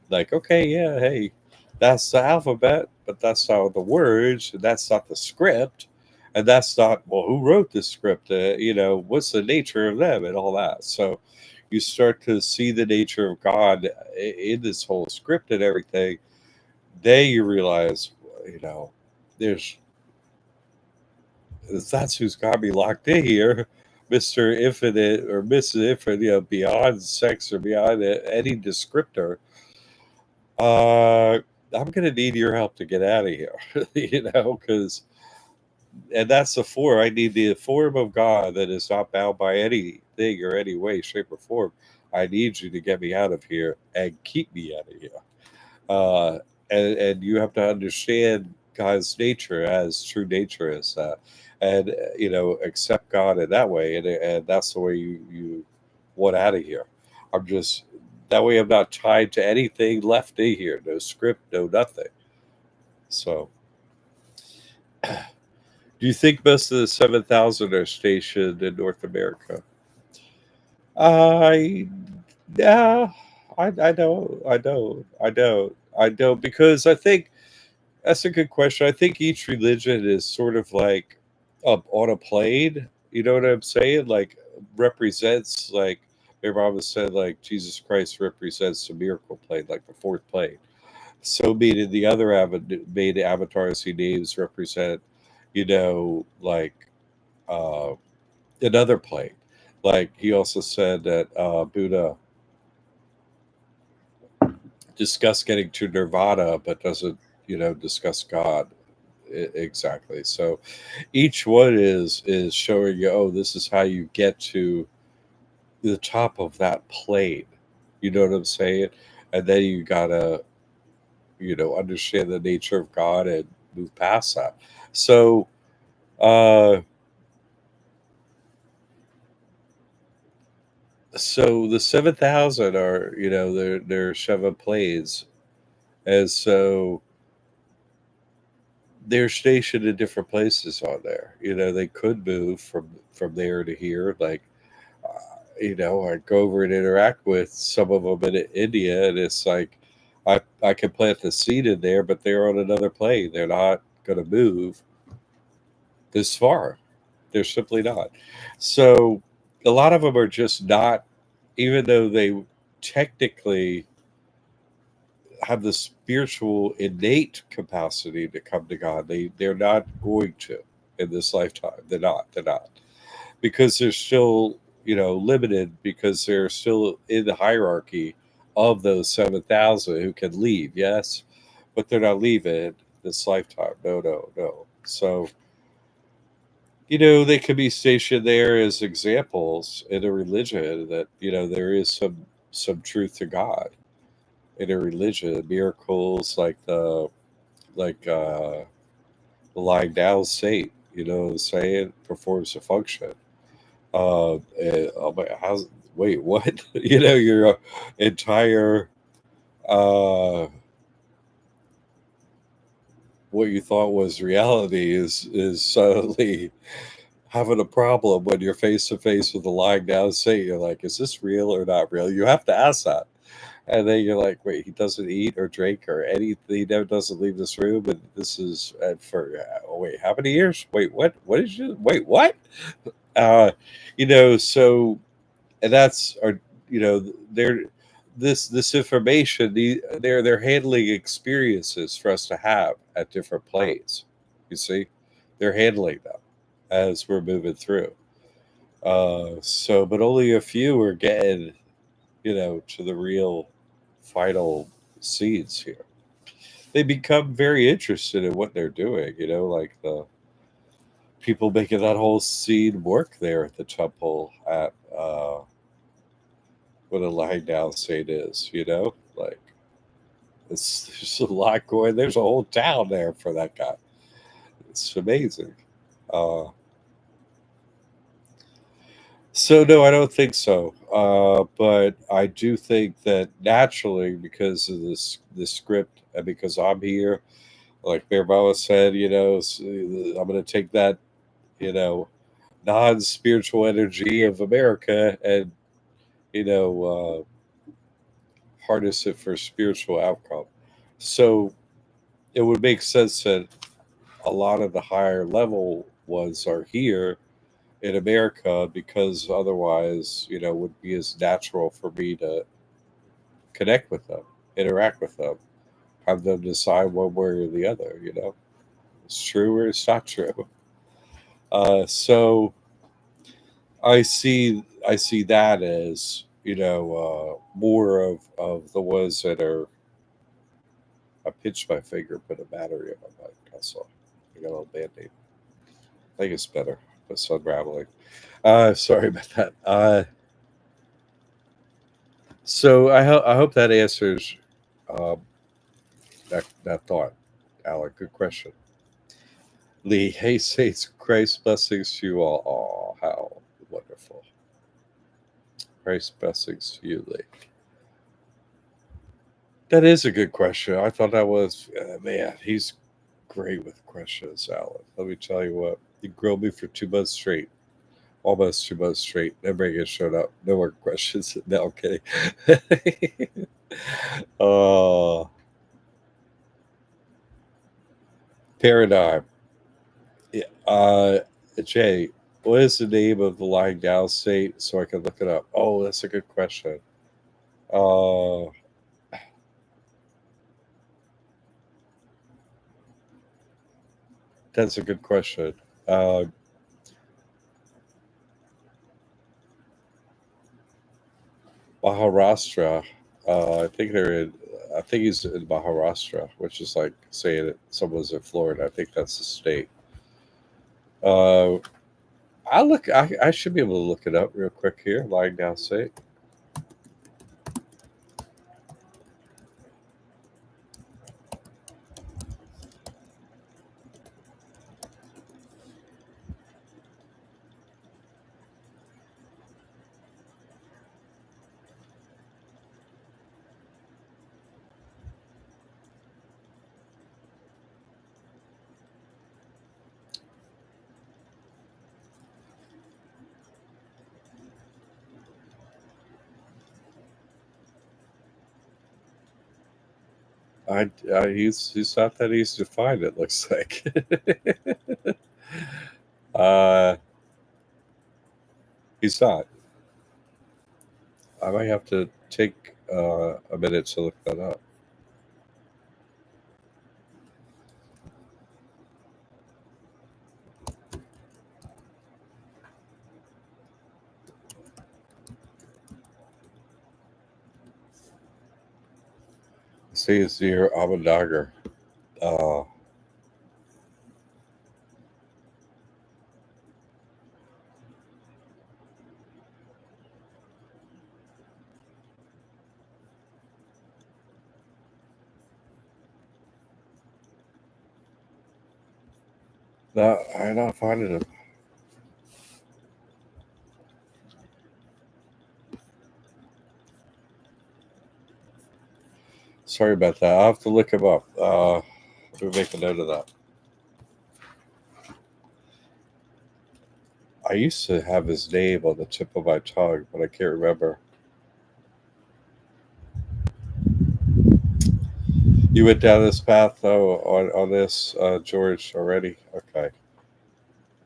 like, okay, yeah, hey, that's the alphabet, but that's not the words, and that's not the script. And that's not, well, who wrote this script? What's the nature of them and all that. So you start to see the nature of God in this whole script and everything. Then you realize, you know, there's that's who's got me locked in here, Mr. Infinite or Mrs. Infinite, beyond sex or beyond any descriptor. I'm going to need your help to get out of here, because, and that's the form. I need the form of God that is not bound by anything or any way, shape, or form. I need you to get me out of here and keep me out of here. Uh, and you have to understand God's nature as true nature is that, and accept God in that way, and that's the way you want out of here. I'm just that way. I'm not tied to anything left in here. No script, no nothing. So, do you think most of the 7,000 are stationed in North America? I yeah, I know, because I think that's a good question. I think each religion is sort of like up on a plane. You know what I'm saying? Like represents, like my mama said, like Jesus Christ represents the miracle plane, like the fourth plane. So meaning the other made avatars he names represent, like uh, another plane. Like he also said that Buddha discussed getting to nirvana, but doesn't, discuss God exactly. So each one is showing you, oh, this is how you get to the top of that plane. You know what I'm saying? And then you gotta, understand the nature of God and move past that. So, uh, so the 7,000 are, they're seven planes, and so they're stationed in different places on there. They could move from there to here, like I go over and interact with some of them in India, and it's like I can plant the seed in there, but they're on another plane. They're not going to move this far. They're simply not. So a lot of them are just not, even though they technically have the spiritual innate capacity to come to God. They're not going to in this lifetime. They're not. They're not, because they're still, limited, because they're still in the hierarchy of those 7,000 who can leave, yes, but they're not leaving this lifetime. No, no, no. So, they could be stationed there as examples in a religion that, there is some truth to God in a religion. Miracles like the lying down state, what I'm saying, performs a function. I'm like, wait, what? Your entire uh, what you thought was reality is suddenly having a problem when you're face to face with a lying down state. You're like, is this real or not real? You have to ask that. And then you're like, wait, he doesn't eat or drink or anything. He never doesn't leave this room. And this is for, wait, how many years? Wait, what? What is you? Wait, what? Uh, so, and that's, our, they're, this information, they're handling experiences for us to have at different planes. You see, they're handling them as we're moving through. So, but only a few are getting, to the real final seeds here. They become very interested in what they're doing, like the people making that whole scene work there at the temple at what a lying down saint is, like there's a lot going. There's a whole town there for that guy. It's amazing. Uh, so no, I don't think so. But I do think that naturally, because of this script and because I'm here, like Bearbella said, I'm going to take that, you know, non-spiritual energy of America and, you know, harness it for spiritual outcome. So it would make sense that a lot of the higher level ones are here in America because otherwise, would be as natural for me to connect with them, interact with them, have them decide one way or the other. It's true or it's not true. So I see that as more of the ones that are. I pinched my finger, put a battery in my butt. That's all. I got a little band-aid. I think it's better. It's unraveling. Sorry about that. So I hope that answers um, that thought, Alec. Good question. Lee, hey saints, Christ blessings to you all. Oh, how wonderful. Christ blessings to you, Lee. That is a good question. I thought that was, man, he's great with questions, Alan. Let me tell you what. You grilled me for 2 months straight. Almost 2 months straight. Nobody has showed up. No more questions. No, I'm kidding. uh, Paradigm. Yeah, Jay, what is the name of the lying down state so I can look it up? Oh, that's a good question. Uh, that's a good question. Uh, Maharashtra. I think they're in. I think he's in Maharashtra, which is like saying that someone's in Florida. I think that's the state. Uh, I look. I should be able to look it up real quick here. Lying down state. He's not that easy to find. It looks like. uh, he's not. I might have to take a minute to look that up. See, it's near Ahmednagar. Uh, no, I'm not finding him. Sorry about that. I'll have to look him up. Let me make a note of that. I used to have his name on the tip of my tongue, but I can't remember. You went down this path though on this George already. Okay.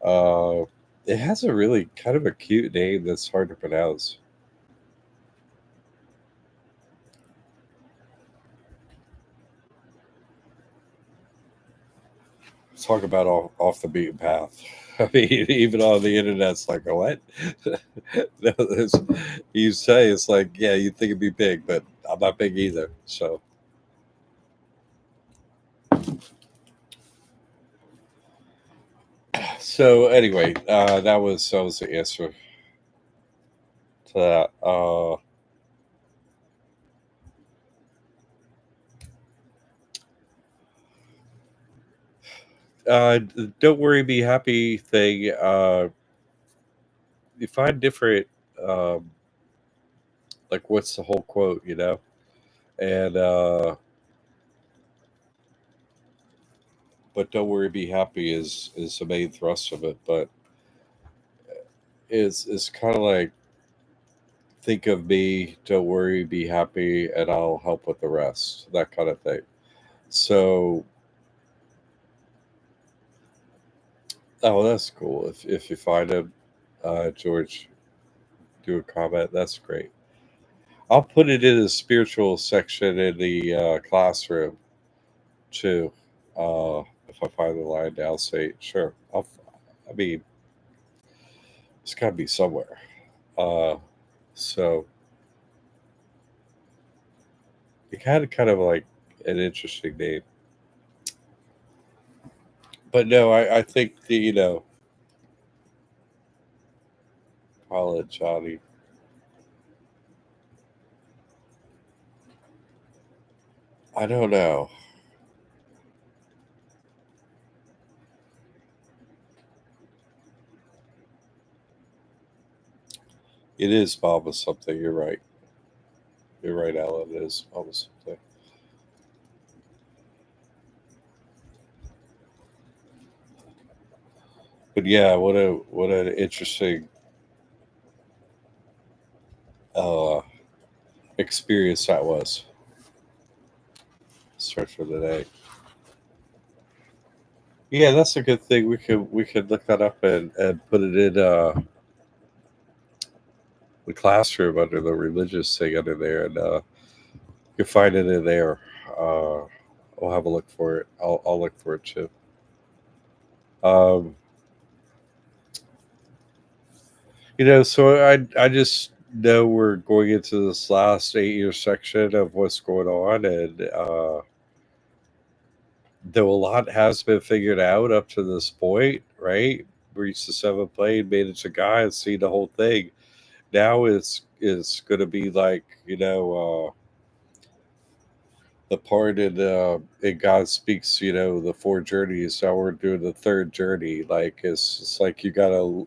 Uh, it has a really kind of a cute name that's hard to pronounce. Talk about off the beaten path. I mean, even on the internet's like, a what? No, you say it's like, yeah, you'd think it'd be big, but I'm not big either. So anyway, that was the answer to that. Uh, don't worry, be happy thing. You find different, um, like what's the whole quote, and but don't worry, be happy is the main thrust of it. But it's kind of like think of me, don't worry, be happy, and I'll help with the rest. That kind of thing. So Oh, that's cool. If you find him, George, do a comment. That's great. I'll put it in the spiritual section in the classroom too. If I find the line, I'll say sure. I mean, it's got to be somewhere. Uh, so it had kind of like an interesting name, but no, I think the call it Johnny. I don't know. It is Mama something. You're right. You're right, Alan. It is Mama something. But yeah, what an interesting uh, experience that was. Start for the day. Yeah, that's a good thing. We could look that up and put it in the classroom under the religious thing under there, and you can find it in there. Uh, I'll have a look for it. I'll look for it too. Um, so I just know we're going into this last 8 year section of what's going on, and though a lot has been figured out up to this point, right? Reached the seventh plane, made it to Guy, and see the whole thing. Now it's going to be like the part in God speaks, the four journeys. Now we're doing the third journey. Like it's like you gotta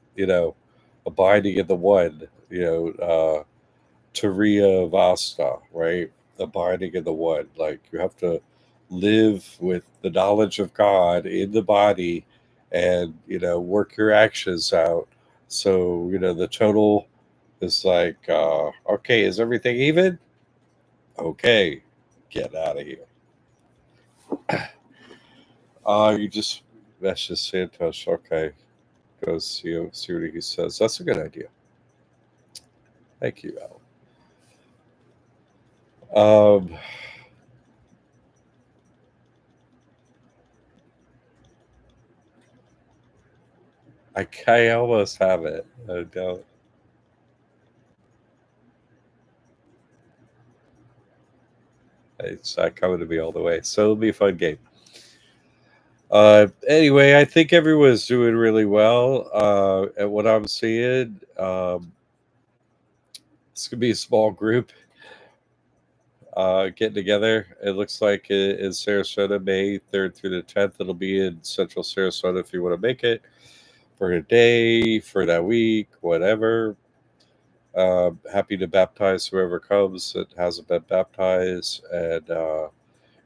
abiding in the one, Turiya Vasta, right? Abiding in the one. Like you have to live with the knowledge of God in the body, and work your actions out. So the total is like, okay, is everything even? Okay, get out of here. You just message Santos. Okay, go see what he says. That's a good idea. Thank you, Al. I almost have it. I don't. It's not coming to me all the way. So it'll be a fun game. Anyway, I think everyone's doing really well at what I'm seeing. It's gonna be a small group getting together. It looks like in Sarasota, May 3rd through the 10th. It'll be in Central Sarasota if you want to make it for a day, for that week, whatever. Happy to baptize whoever comes that hasn't been baptized, and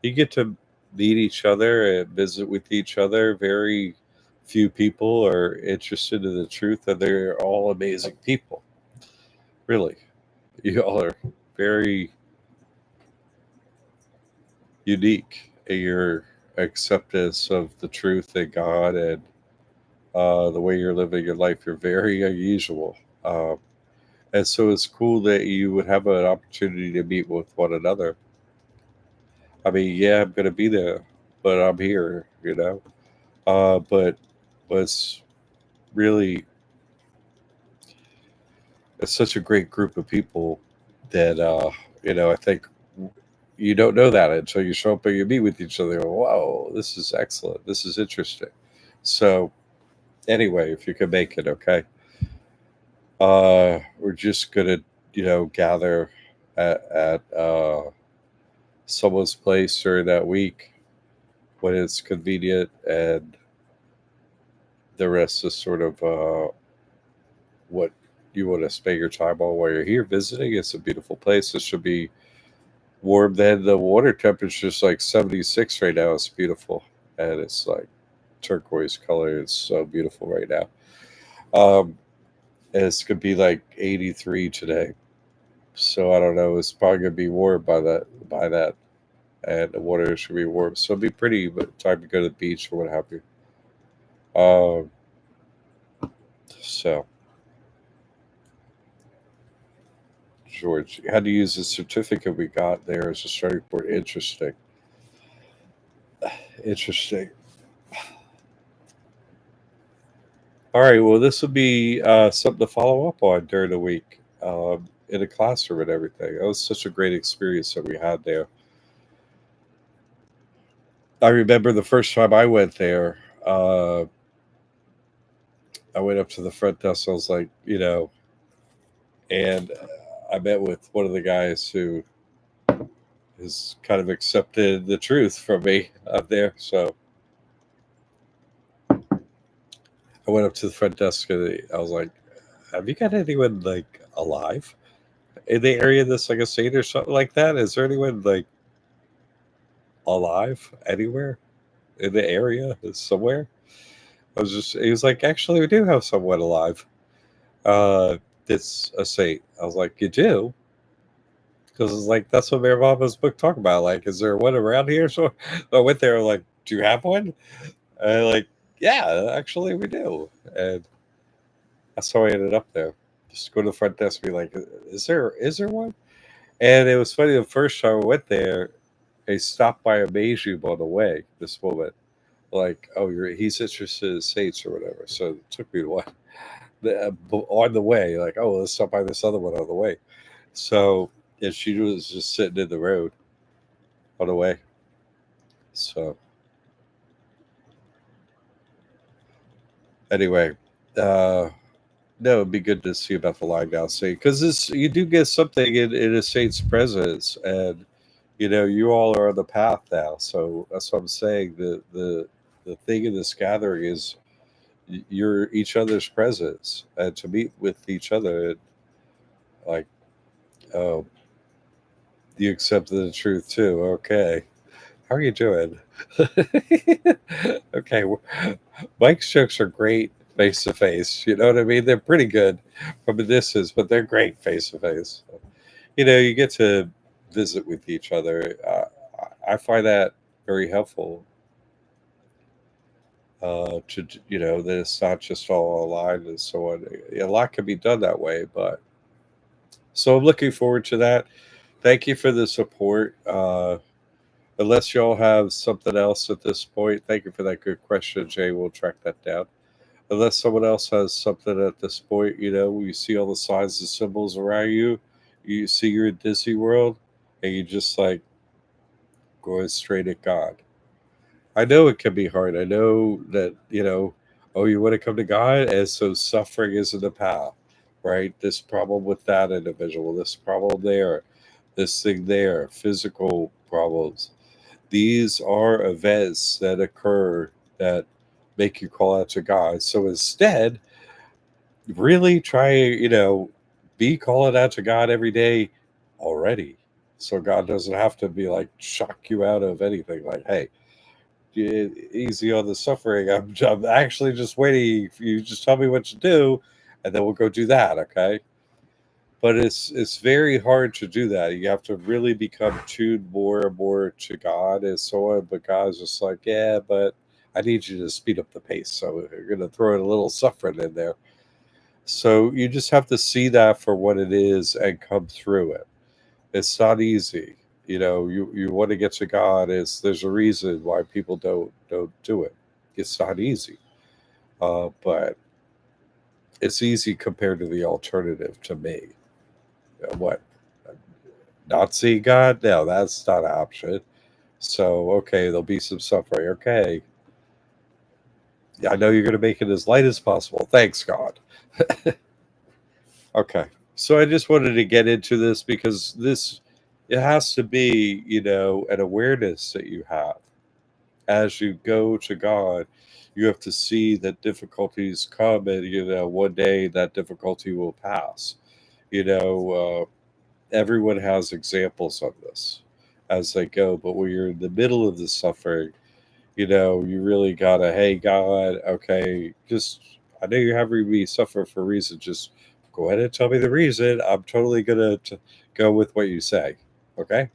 you get to meet each other and visit with each other. Very few people are interested in the truth, and they're all amazing people. Really, you all are very unique in your acceptance of the truth and God, and the way you're living your life. You're very unusual. And so it's cool that you would have an opportunity to meet with one another. I mean, yeah, I'm going to be there, but I'm here. But it's really, it's such a great group of people that, I think you don't know that until you show up and you meet with each other. Whoa, this is excellent. This is interesting. So, anyway, if you can make it, okay. We're just going to, gather at someone's place during that week when it's convenient, and the rest is sort of what you want to spend your time on while you're here visiting. It's a beautiful place. It should be warm. Then the water temperature is like 76 right now. It's beautiful, and it's like turquoise color. It's so beautiful right now. Um, and it's gonna be like 83 today. So I don't know. It's probably gonna be warm by that, and the water should be warm. So it'll be pretty, but time to go to the beach or what have you. So, George, how to use the certificate we got there as a starting point. Interesting. Interesting. All right. Well, this will be something to follow up on during the week in a classroom and everything. That was such a great experience that we had there. I remember the first time I went there, I went up to the front desk. I was like, and I met with one of the guys who has kind of accepted the truth from me up there. So I went up to the front desk and I was like, "Have you got anyone like alive in the area that's like a saint or something like that? Is there anyone like alive anywhere in the area somewhere?" He was like, "Actually, we do have someone alive. Uh, it's a saint." I was like, "You do?" Because it's like that's what Mary Mama's book talk about. Like, is there one around here? So I went there, like, do you have one? And like, yeah, actually, we do. And that's how I ended up there. Just go to the front desk, and be like, is there one? And it was funny. The first time I went there, they stopped by a Beijing on the way. This woman, like, oh, he's interested in saints or whatever. So it took me to one on the way. Like, oh, let's stop by this other one on the way. So and she was just sitting in the road on the way. So anyway, uh, no, it'd be good to see about the line now, see, because this you do get something in a saint's presence, and you all are on the path now. So that's what I'm saying. The thing in this gathering is you're each other's presence, and to meet with each other, and like, oh, you accepted the truth too. Okay, how are you doing? Okay, Mike's jokes are great face to face. You know what I mean? They're pretty good from a distance, but they're great face to face. You get to visit with each other. I find that very helpful. That it's not just all online and so on. A lot can be done that way, but so I'm looking forward to that. Thank you for the support. Unless y'all have something else at this point, thank you for that good question, Jay. We'll track that down. Unless someone else has something at this point, you see all the signs and symbols around you, you see you're in Disney World, and you just like going straight at God. I know it can be hard. I know that, oh, you want to come to God, and so suffering isn't the path, right? This problem with that individual, this problem there, this thing there, physical problems. These are events that occur that make you call out to God. So instead, really try, be calling out to God every day already. So God doesn't have to be like shock you out of anything. Like, hey, easy on the suffering. I'm actually just waiting. If you just tell me what to do, and then we'll go do that. Okay. But it's very hard to do that. You have to really become tuned more and more to God and so on. But God's just like, yeah, but I need you to speed up the pace. So we're going to throw in a little suffering in there. So you just have to see that for what it is and come through it. It's not easy. You want to get to God. There's a reason why people don't do it. It's not easy, but it's easy compared to the alternative to me. What, not see God? No, that's not an option. So okay, there'll be some suffering. Okay, yeah, I know you're going to make it as light as possible. Thanks, God. Okay. So I just wanted to get into this because it has to be, an awareness that you have as you go to God. You have to see that difficulties come, and one day that difficulty will pass. Everyone has examples of this as they go, but when you're in the middle of the suffering, you really gotta, hey God, okay, just I know you're having me suffer for a reason. Just go ahead and tell me the reason. I'm totally gonna go with what you say. Okay,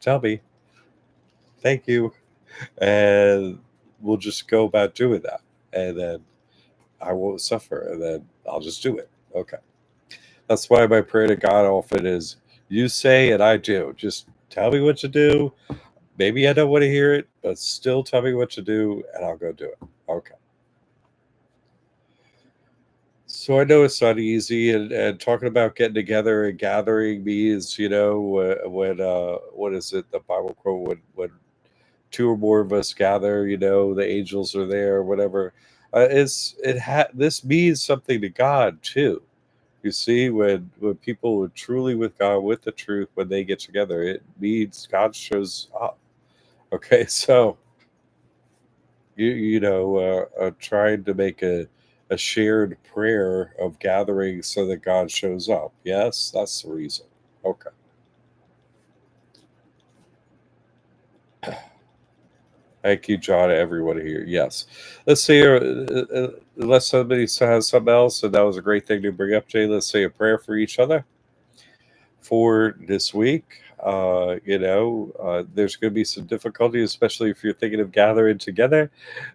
tell me. Thank you, and we'll just go about doing that. And then I won't suffer, and then I'll just do it. Okay. That's why my prayer to God often is, "You say and I do. Just tell me what to do. Maybe I don't want to hear it, but still tell me what to do, and I'll go do it." Okay. So I know it's not easy, and talking about getting together and gathering means, what is it? The Bible quote, when two or more of us gather, the angels are there, or whatever. This means something to God too. You see, when people are truly with God, with the truth, when they get together, it means God shows up. Okay, so trying to make a shared prayer of gathering so that God shows up. Yes, that's the reason. Okay. Thank you, John, and everyone here. Yes. Let's see. Unless somebody has something else, and that was a great thing to bring up, Jay. Let's say a prayer for each other for this week. There's going to be some difficulties, especially if you're thinking of gathering together.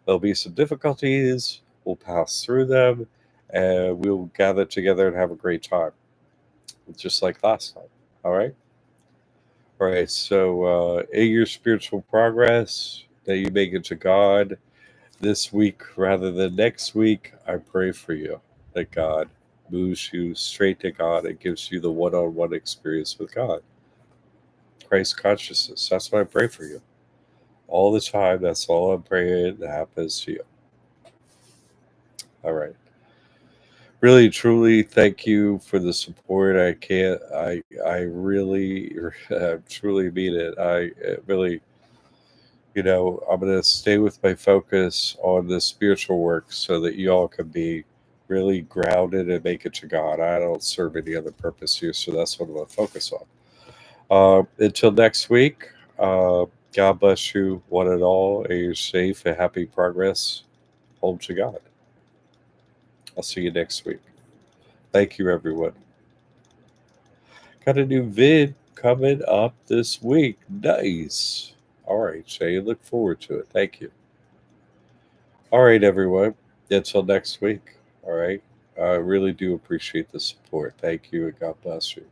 There'll be some difficulties. We'll pass through them, and we'll gather together and have a great time, just like last time. All right. All right. So, in your spiritual progress, that you make it to God this week rather than next week, I pray for you that God moves you straight to God and gives you the one on one experience with God. Christ consciousness. That's what I pray for you. All the time. That's all I'm praying that happens to you. All right. Really, truly, thank you for the support. I really, truly mean it. Really, I'm going to stay with my focus on the spiritual work so that you all can be really grounded and make it to God. I don't serve any other purpose here, so that's what I'm going to focus on. Until next week, God bless you, one and all, and you're safe and happy progress home to God. I'll see you next week. Thank you, everyone. Got a new vid coming up this week. Nice. All right, Shay, look forward to it. Thank you. All right, everyone. Until next week. All right. I really do appreciate the support. Thank you, and God bless you.